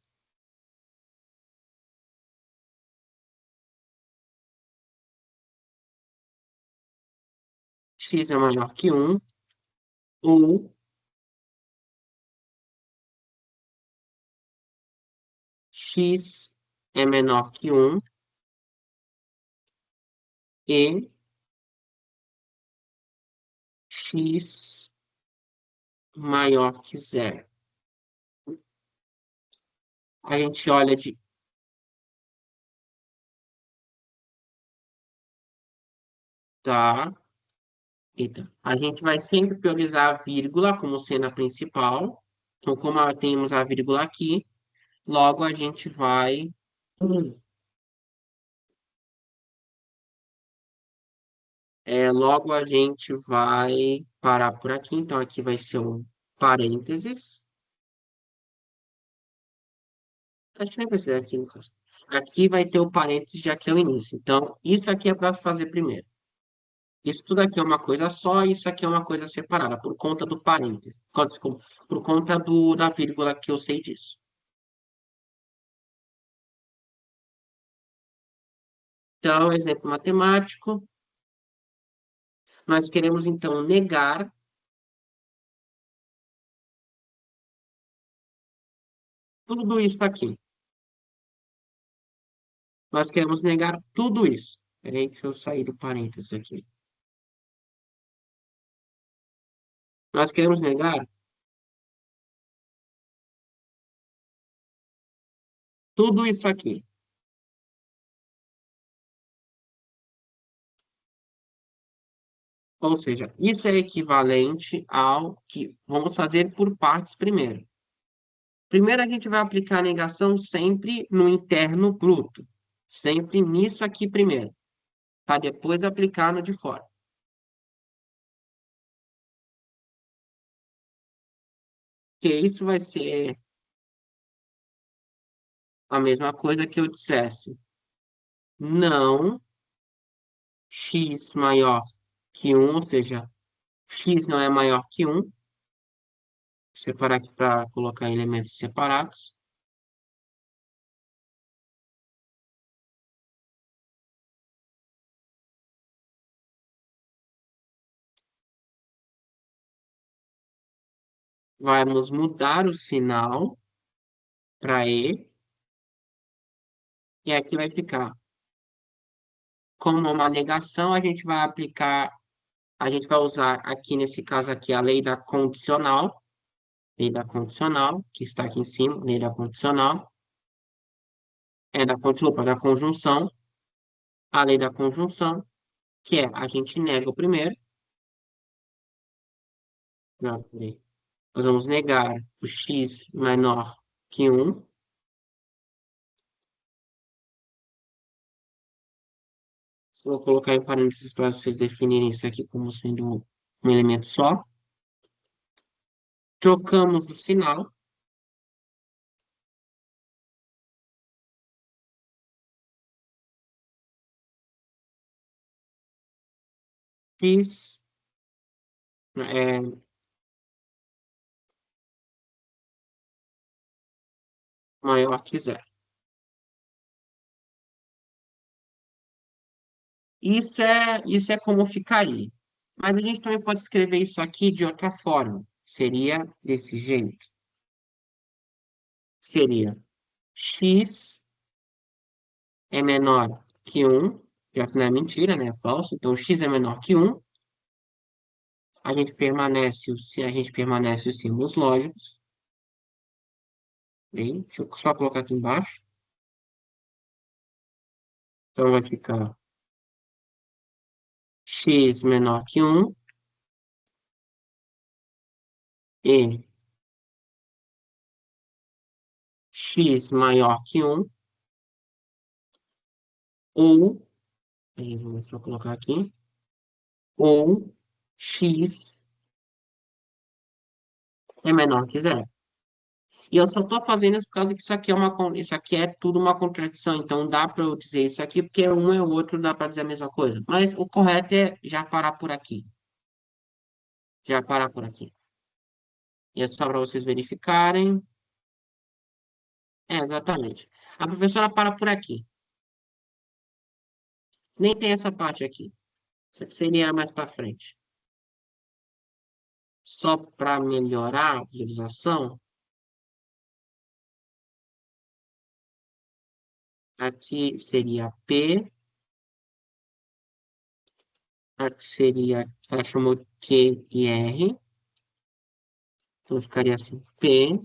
X é maior que 1. Ou x é menor que 1. E x maior que 0. A gente olha de... Tá. Então, a gente vai sempre priorizar a vírgula como sendo a principal. Então, como temos a vírgula aqui, logo a gente vai... logo a gente vai parar por aqui. Então, aqui vai ser um parênteses. Acho que nem precisa aqui no caso. Aqui vai ter o parênteses, já que é o início. Então, isso aqui é para fazer primeiro. Isso tudo aqui é uma coisa só, isso aqui é uma coisa separada, por conta do parênteses. Desculpa, por conta da vírgula que eu sei disso. Então, exemplo matemático. Nós queremos, então, negar tudo isso aqui. Nós queremos negar tudo isso. Peraí, deixa eu sair do parênteses aqui. Nós queremos negar tudo isso aqui. Ou seja, isso é equivalente ao que vamos fazer por partes primeiro. Primeiro, a gente vai aplicar a negação sempre no interno bruto. Sempre nisso aqui primeiro, para depois aplicar no de fora. Que isso vai ser a mesma coisa que eu dissesse. Não x maior que 1, ou seja, x não é maior que 1. Separar aqui para colocar elementos separados. Vamos mudar o sinal para E. E aqui vai ficar. Como uma negação, a gente vai usar aqui nesse caso aqui a lei da condicional. lei da condicional, que está aqui em cima, lei da condicional, desculpa, da conjunção, a lei da conjunção, que é a gente nega o primeiro, não, peraí. Nós vamos negar o x menor que 1, vou colocar em parênteses para vocês definirem isso aqui como sendo um elemento só. Trocamos o sinal. X maior que zero. Isso é como ficaria. Mas a gente também pode escrever isso aqui de outra forma. Seria desse jeito. Seria x é menor que 1. Já não é mentira, né? É falso. Então, x é menor que 1. A gente permanece os símbolos lógicos. Bem, deixa eu só colocar aqui embaixo. Então, vai ficar x menor que 1 e x maior que 1 ou, aí vamos só colocar aqui, ou x é menor que zero. E eu só estou fazendo isso por causa que isso aqui é tudo uma contradição. Então dá para eu dizer isso aqui, porque um é o outro, dá para dizer a mesma coisa. Mas o correto é já parar por aqui. Já parar por aqui. E é só para vocês verificarem. É, exatamente. A professora para por aqui. Nem tem essa parte aqui. Isso aqui seria mais para frente. Só para melhorar a visualização, aqui seria P, aqui seria, ela chamou Q e R, então ficaria assim, P,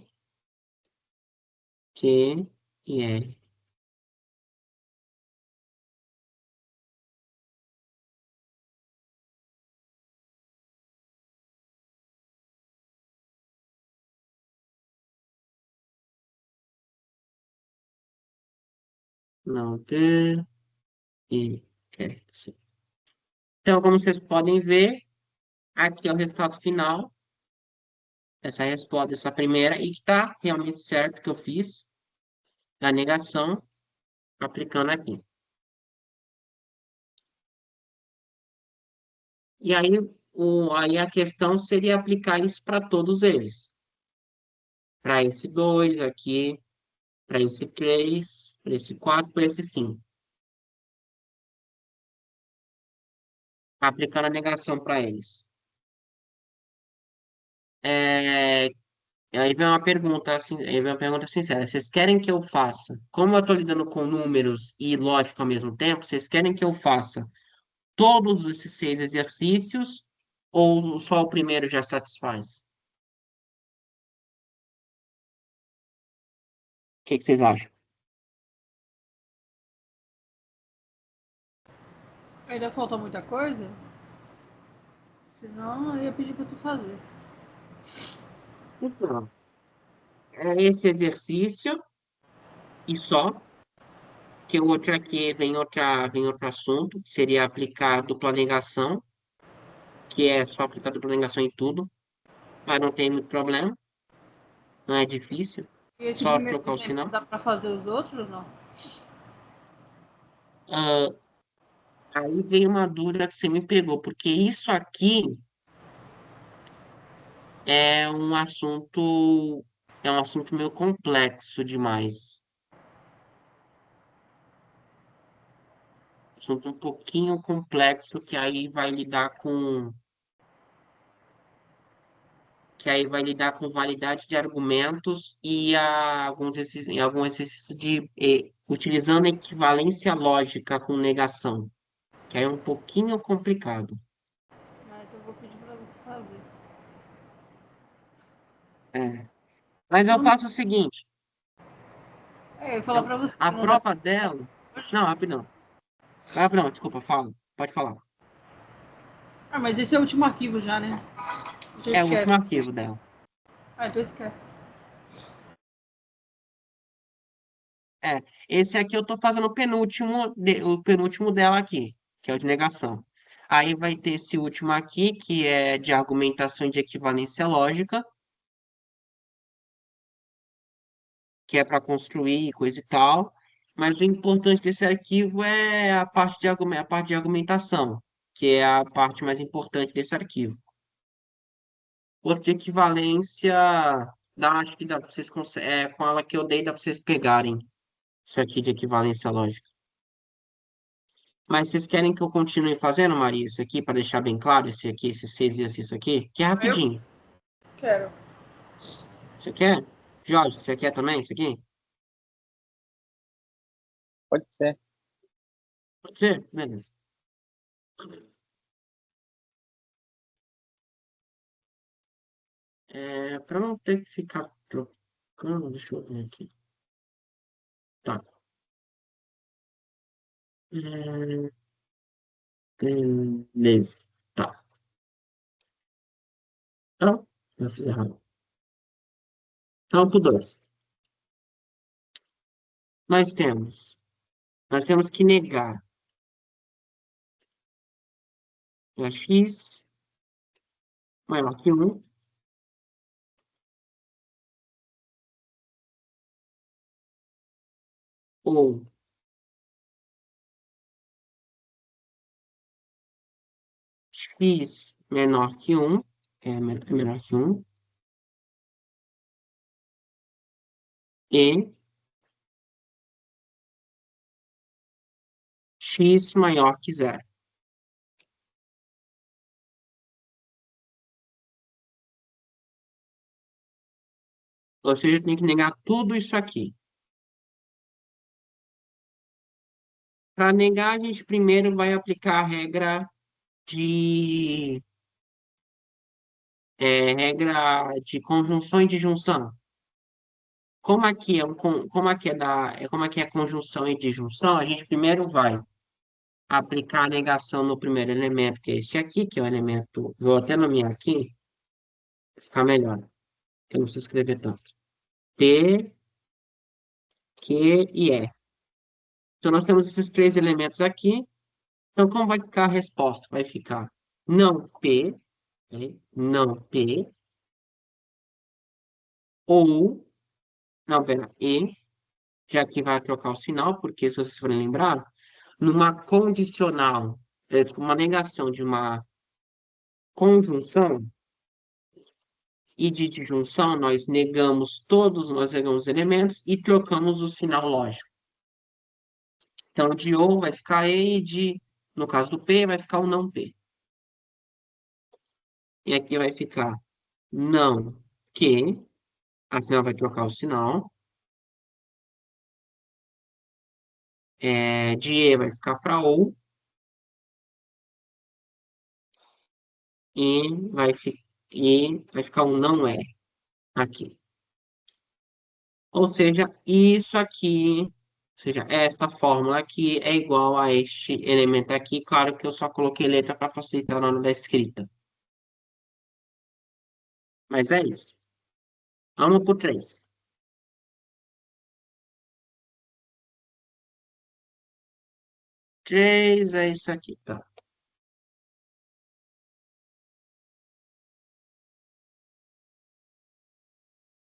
Q e R. Não, P e Q. Sim. Então, como vocês podem ver, aqui é o resultado final, essa resposta, essa primeira, e que está realmente certo que eu fiz, a negação, aplicando aqui. E aí a questão seria aplicar isso para todos eles. Para esse 2 aqui, para esse 3, para esse 4, para esse 5. Aplicando a negação para eles. É, aí vem uma pergunta, assim, aí vem uma pergunta sincera. Vocês querem que eu faça? Como eu estou lidando com números e lógica ao mesmo tempo, vocês querem que eu faça todos esses 6 exercícios ou só o primeiro já satisfaz? O que que vocês acham? Ainda falta muita coisa? Senão eu ia pedir pra tu fazer. Então, é esse exercício e só, que o outro aqui vem outro assunto, que seria aplicar dupla negação, que é só aplicar dupla negação em tudo, mas não tem muito problema, não é difícil, E esse só primeiro trocar o exemplo sinal. dá pra fazer os outros, não? Ah, aí veio uma dúvida que você me pegou, porque isso aqui é um assunto, é um assunto meio complexo demais. Assunto um pouquinho complexo que aí vai lidar com validade de argumentos e alguns exercícios utilizando equivalência lógica com negação, que aí é um pouquinho complicado. Ah, então eu vou pedir pra você fazer. É. Mas eu faço o seguinte, Eu ia falar pra você a que não dá. prova dela... Não, rapidão. Rapidão, desculpa, fala. Pode falar. Ah, mas esse é o último arquivo já, né? Já É o último esquece. arquivo dela. Ah, então esquece. É, esse aqui eu tô fazendo o penúltimo dela aqui, que é o de negação. Aí vai ter esse último aqui, que é de argumentação de equivalência lógica, que é para construir coisa e tal. Mas o importante desse arquivo é a parte de argumentação, que é a parte mais importante desse arquivo. Outro de equivalência, acho que dá pra vocês, com ela que eu dei, dá para vocês pegarem isso aqui de equivalência lógica. Mas vocês querem que eu continue fazendo, Maria, isso aqui, para deixar bem claro, esse aqui, esses 6 exercícios aqui? Que é Eu rapidinho. quero. Você quer? Jorge, você quer também isso aqui? Pode ser. Pode ser? Beleza. Para não ter que ficar trocando, deixa eu ver aqui. Tá. É, beleza. Tá. Então, eu fiz errado. Campo 2. Nós temos, nós temos que negar x maior que 1 ou x menor que 1, é menor que 1, e x maior que 0. Ou seja, tem que negar tudo isso aqui. Para negar, a gente primeiro vai aplicar a regra de conjunção e disjunção. Como aqui é conjunção e disjunção, a gente primeiro vai aplicar a negação no primeiro elemento, que é este aqui, que é o elemento, vou até nomear aqui, para ficar melhor, que eu não preciso escrever tanto. P, Q e E. Então, nós temos esses três elementos aqui. Então, como vai ficar a resposta? Vai ficar não P, né? Não P, ou, não, pera, E, já que vai trocar o sinal, porque se vocês forem lembrar, numa condicional, uma negação de uma conjunção e de disjunção, nós negamos os elementos e trocamos o sinal lógico. Então, de ou vai ficar E e no caso do P, vai ficar o não P. E aqui vai ficar não que, afinal vai trocar o sinal. De E vai ficar para ou e vai ficar um não é aqui. Ou seja, isso aqui, ou seja, essa fórmula aqui é igual a este elemento aqui. Claro que eu só coloquei letra para facilitar na hora da escrita. Mas é isso. Vamos por 3. 3 é isso aqui, tá?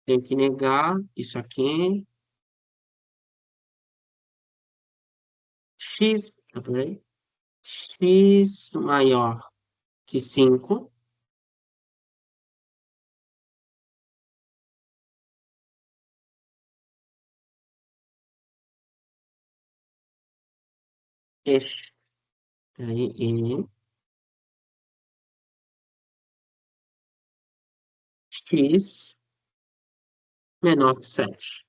Tem que negar isso aqui. X, tá por aí? X maior que 5. Aí, x menor que 7.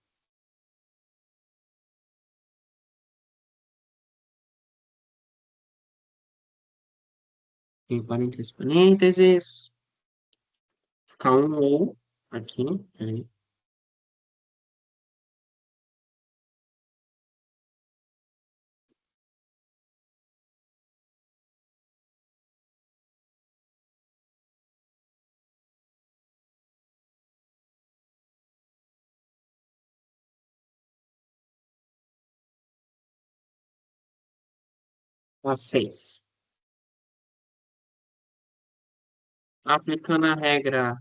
Em parênteses, parênteses. Ficar um ou Aqui, peraí. A 6. Aplicando a regra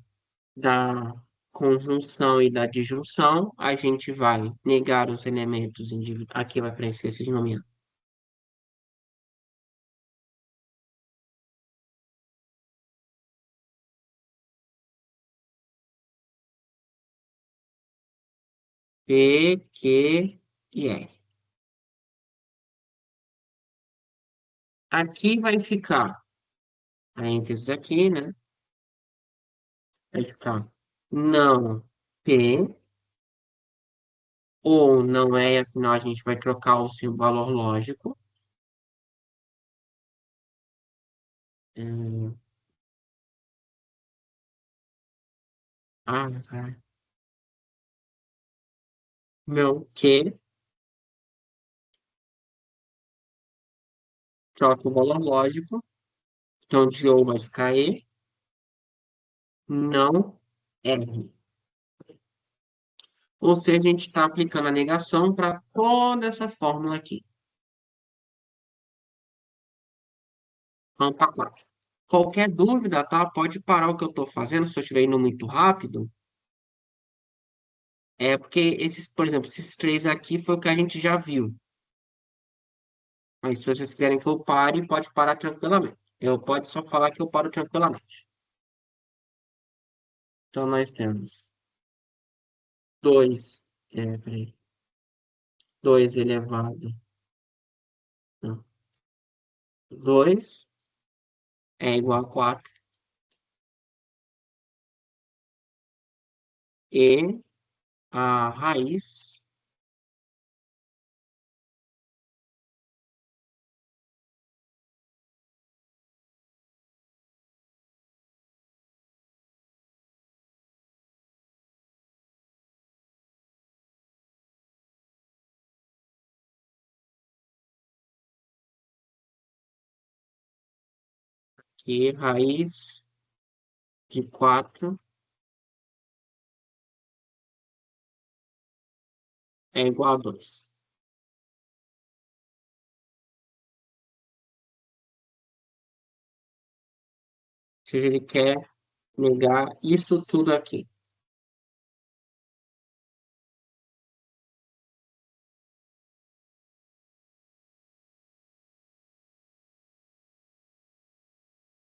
da conjunção e da disjunção, a gente vai negar os elementos individuais. Aqui vai aparecer esses nomeados. P, Q e R. Aqui vai ficar, parênteses aqui, né? Vai ficar não P, ou não é, afinal a gente vai trocar o seu valor lógico. Hum, cara. Não, que troca o valor lógico. Então, de ou vai ficar E, não R. Ou seja, a gente está aplicando a negação para toda essa fórmula aqui. Vamos para 4. Qualquer dúvida, tá? Pode parar o que eu estou fazendo, se eu estiver indo muito rápido. É porque esses, por exemplo, esses três aqui foi o que a gente já viu. Mas se vocês quiserem que eu pare, pode parar tranquilamente. Eu pode só falar que eu paro tranquilamente. Então, nós temos 2, peraí, 2 elevado a 2 é igual a 4. E a raiz que raiz de 4 é igual a 2. Ou seja, ele quer negar isso tudo aqui.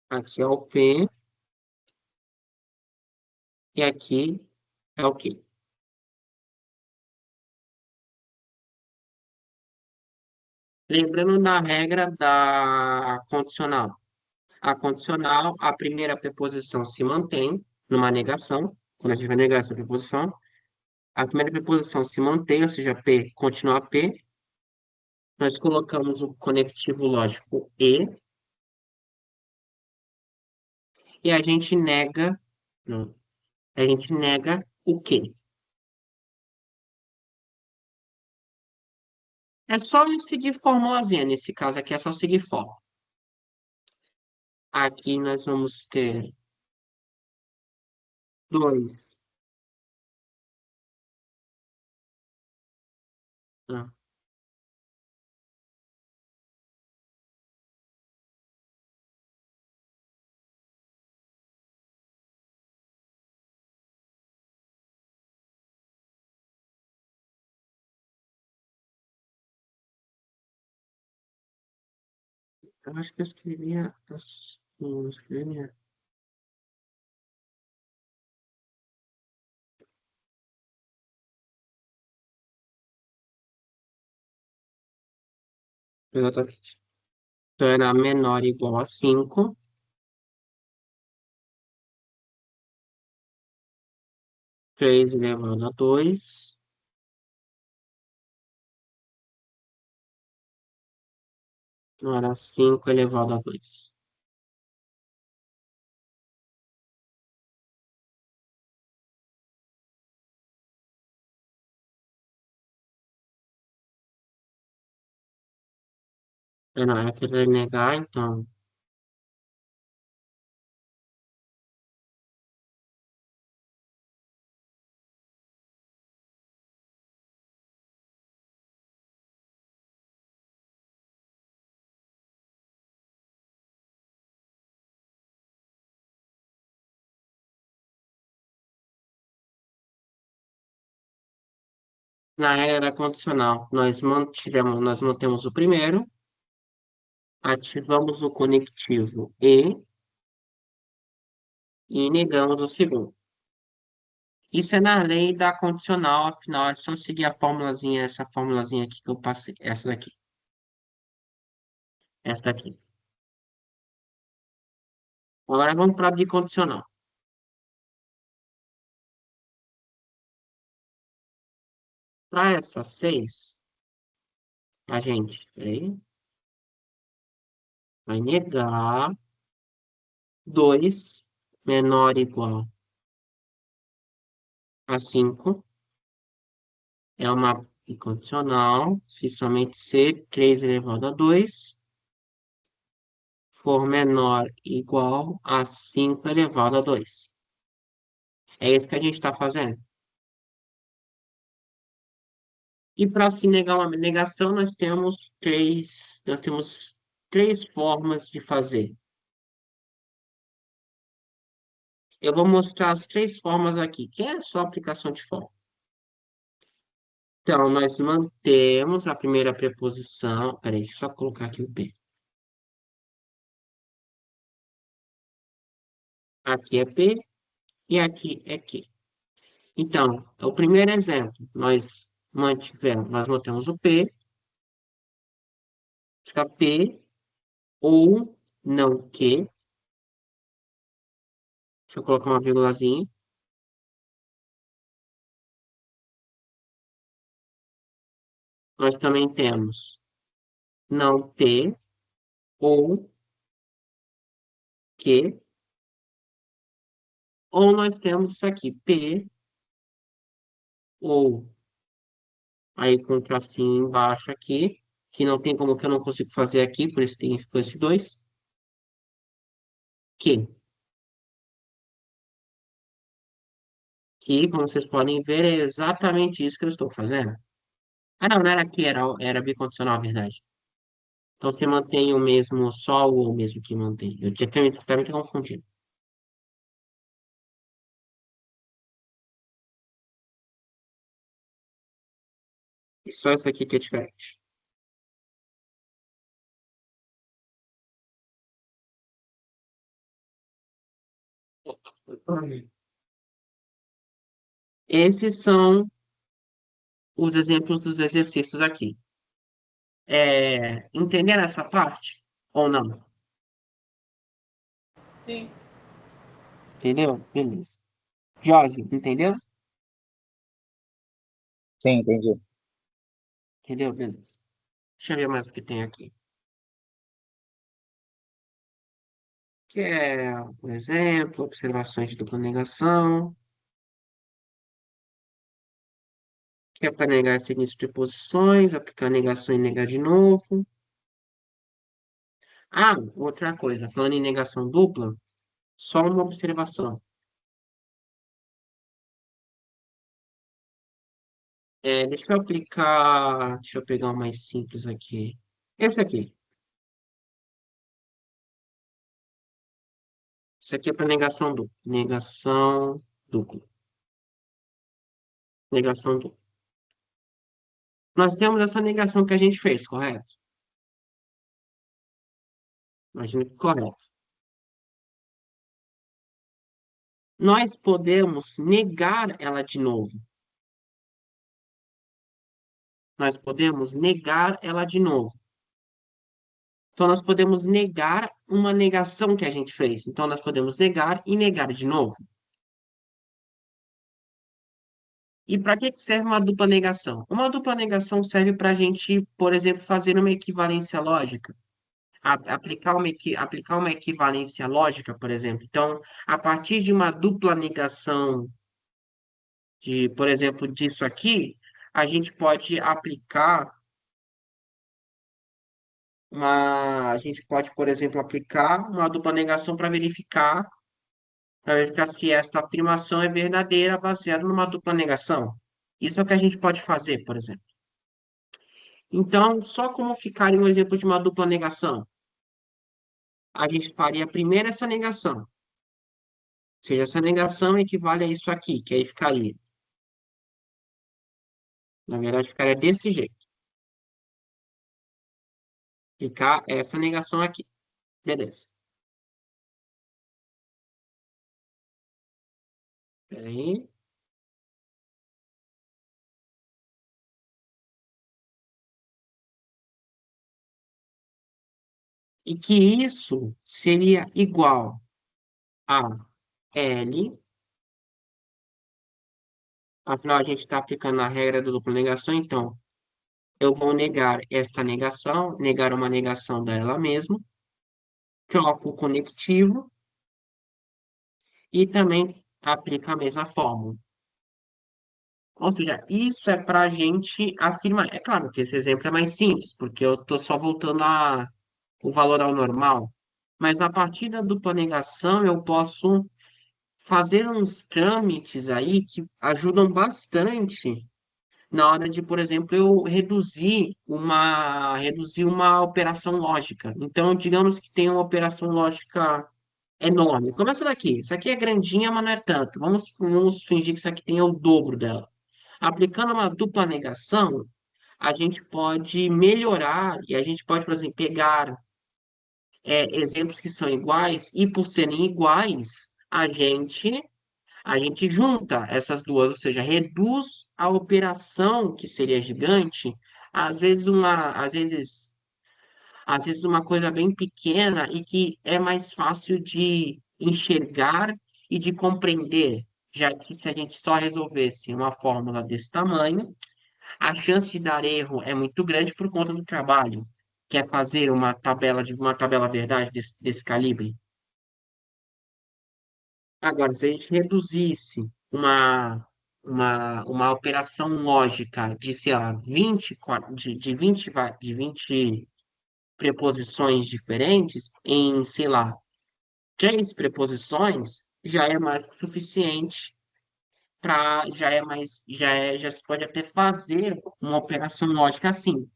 Aqui é o P e aqui é o Q. Lembrando da regra da condicional. A condicional, a primeira preposição se mantém numa negação. Quando a gente vai negar essa preposição, a primeira preposição se mantém, ou seja, P continua P. Nós colocamos o conectivo lógico e a gente nega, não, a gente nega o quê? É só eu seguir formulazinha, nesse caso aqui é só seguir fórmula. Aqui nós vamos ter 2. Eu acho que eu escrevia assim, eu escrevia. Exatamente. Então era menor ou igual a 5, 3 elevado a 2, então era 5 elevado a 2. Não, é querer negar, então. Na regra condicional, nós mantemos o primeiro, ativamos o conectivo e negamos o segundo. Isso é na lei da condicional, afinal, é só seguir a formulazinha, essa formulazinha aqui que eu passei, essa daqui. Agora vamos para a bicondicional. Para essa 6, a gente, peraí, vai negar 2 menor ou igual a 5. É uma bicondicional, se somente C, 3 elevado a 2 for menor ou igual a 5 elevado a 2. É isso que a gente está fazendo. E para se negar uma negação, nós temos três formas de fazer. Eu vou mostrar as três formas aqui, que é só aplicação de forma. Então, nós mantemos a primeira preposição. Peraí, deixa eu só colocar aqui o P. Aqui é P e aqui é Q. Então, o primeiro exemplo, nós mantemos o P, fica P ou não Q. Deixa eu colocar uma vírgulazinha. Nós também temos não P ou Q. Ou nós temos isso aqui, P ou aí com um tracinho embaixo aqui, que não tem como que eu não consigo fazer aqui, por isso tem ficou esse dois, que, que, como vocês podem ver, é exatamente isso que eu estou fazendo. Ah, não, não era que, era bicondicional, na verdade. Então você mantém o mesmo sol ou o mesmo que mantém. Eu já tenho também confundido. E só isso aqui que é diferente. Esses são os exemplos dos exercícios aqui. Entenderam essa parte? Ou não? Sim. Entendeu? Beleza. Josi, entendeu? Sim, entendi. Entendeu? Beleza. Deixa eu ver mais o que tem aqui. Que é, por exemplo, observações de dupla negação, que é para negar seguintes preposições, aplicar negação e negar de novo. Ah, outra coisa, falando em negação dupla, só uma observação. Deixa eu pegar o mais simples aqui. Esse aqui. Isso aqui é para negação dupla. Negação dupla. Negação dupla. Nós temos essa negação que a gente fez, correto? Imagina que correto. Nós podemos negar ela de novo. Nós podemos negar ela de novo. Então, nós podemos negar uma negação que a gente fez. Então, nós podemos negar e negar de novo. E para que que serve uma dupla negação? Uma dupla negação serve para a gente, por exemplo, fazer uma equivalência lógica. Aplicar uma equivalência lógica, por exemplo. Então, a partir de uma dupla negação por exemplo, disso aqui, a gente pode aplicar a gente pode, por exemplo, aplicar uma dupla negação para verificar se esta afirmação é verdadeira baseada numa dupla negação. Isso é o que a gente pode fazer, por exemplo. Então, só como ficaria um exemplo de uma dupla negação? A gente faria primeiro essa negação. Ou seja, essa negação equivale a isso aqui, que aí ficaria. Na verdade, ficaria desse jeito. Ficar essa negação aqui. Beleza. Peraí. E que isso seria igual a L. Afinal, a gente está aplicando a regra da dupla negação, então eu vou negar esta negação, negar uma negação dela mesma, troco o conectivo e também aplico a mesma fórmula. Ou seja, isso é para a gente afirmar. É claro que esse exemplo é mais simples, porque eu estou só voltando o valor ao normal. Mas a partir da dupla negação, eu posso fazer uns trâmites aí que ajudam bastante na hora de, por exemplo, eu reduzir uma operação lógica. Então, digamos que tem uma operação lógica enorme. Começa daqui. Isso aqui é grandinha, mas não é tanto. Vamos fingir que isso aqui tem o dobro dela. Aplicando uma dupla negação, a gente pode melhorar e a gente pode, por exemplo, pegar exemplos que são iguais e, por serem iguais, a gente junta essas duas, ou seja, reduz a operação que seria gigante, às vezes uma coisa bem pequena e que é mais fácil de enxergar e de compreender, já que se a gente só resolvesse uma fórmula desse tamanho, a chance de dar erro é muito grande por conta do trabalho, que é fazer uma tabela verdade desse calibre. Agora, se a gente reduzisse uma operação lógica de, sei lá, 20 de 20 preposições diferentes em, sei lá, 3 preposições, já é mais que suficiente já se pode até fazer uma operação lógica assim.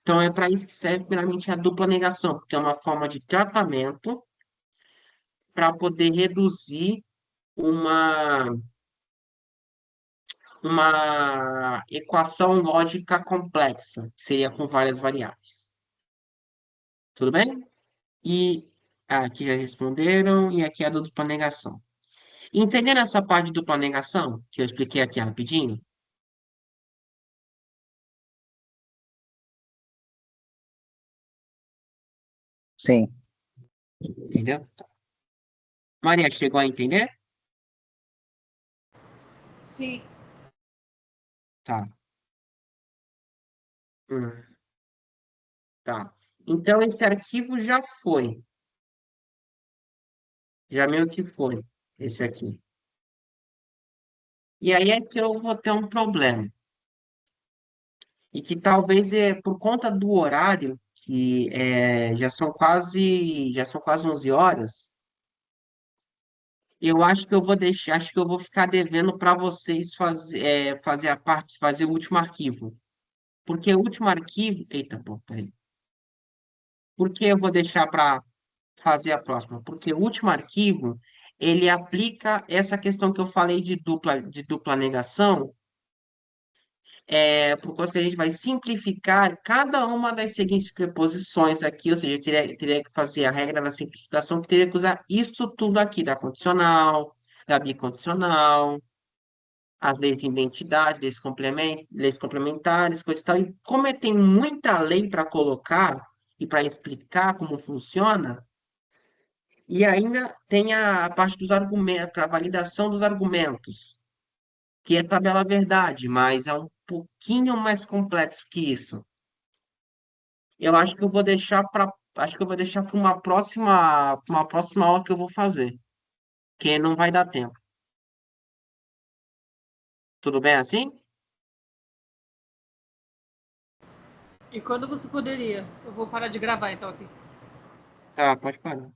Então, é para isso que serve, primeiramente, a dupla negação, porque é uma forma de tratamento para poder reduzir uma uma equação lógica complexa, que seria com várias variáveis. Tudo bem? E aqui já responderam, e aqui é a do dupla negação. Entendendo essa parte de dupla negação, que eu expliquei aqui rapidinho, Sim, entendeu? Maria, chegou a entender? Sim. Tá. Hum, tá. Então, esse arquivo já foi. Já meio que foi, esse aqui. E aí é que eu vou ter um problema. E que talvez por conta do horário, que já são quase 11 horas, eu acho que eu vou deixar, acho que eu vou ficar devendo para vocês fazer a parte, fazer o último arquivo. Porque o último arquivo. Eita, pô, peraí. Por que eu vou deixar para fazer a próxima? Porque o último arquivo, ele aplica essa questão que eu falei de dupla negação, por causa que a gente vai simplificar cada uma das seguintes preposições aqui, ou seja, eu teria que fazer a regra da simplificação, que teria que usar isso tudo aqui, da condicional, da bicondicional, as leis de identidade, leis complementares, coisa e tal. E como tem muita lei para colocar e para explicar como funciona, e ainda tem a parte dos argumentos, para validação dos argumentos, que é tabela verdade, mas é um pouquinho mais complexo que isso. Eu acho que eu vou deixar para uma próxima aula que eu vou fazer, que não vai dar tempo. Tudo bem assim? E quando você poderia? Eu vou parar de gravar então aqui. Tá, pode parar.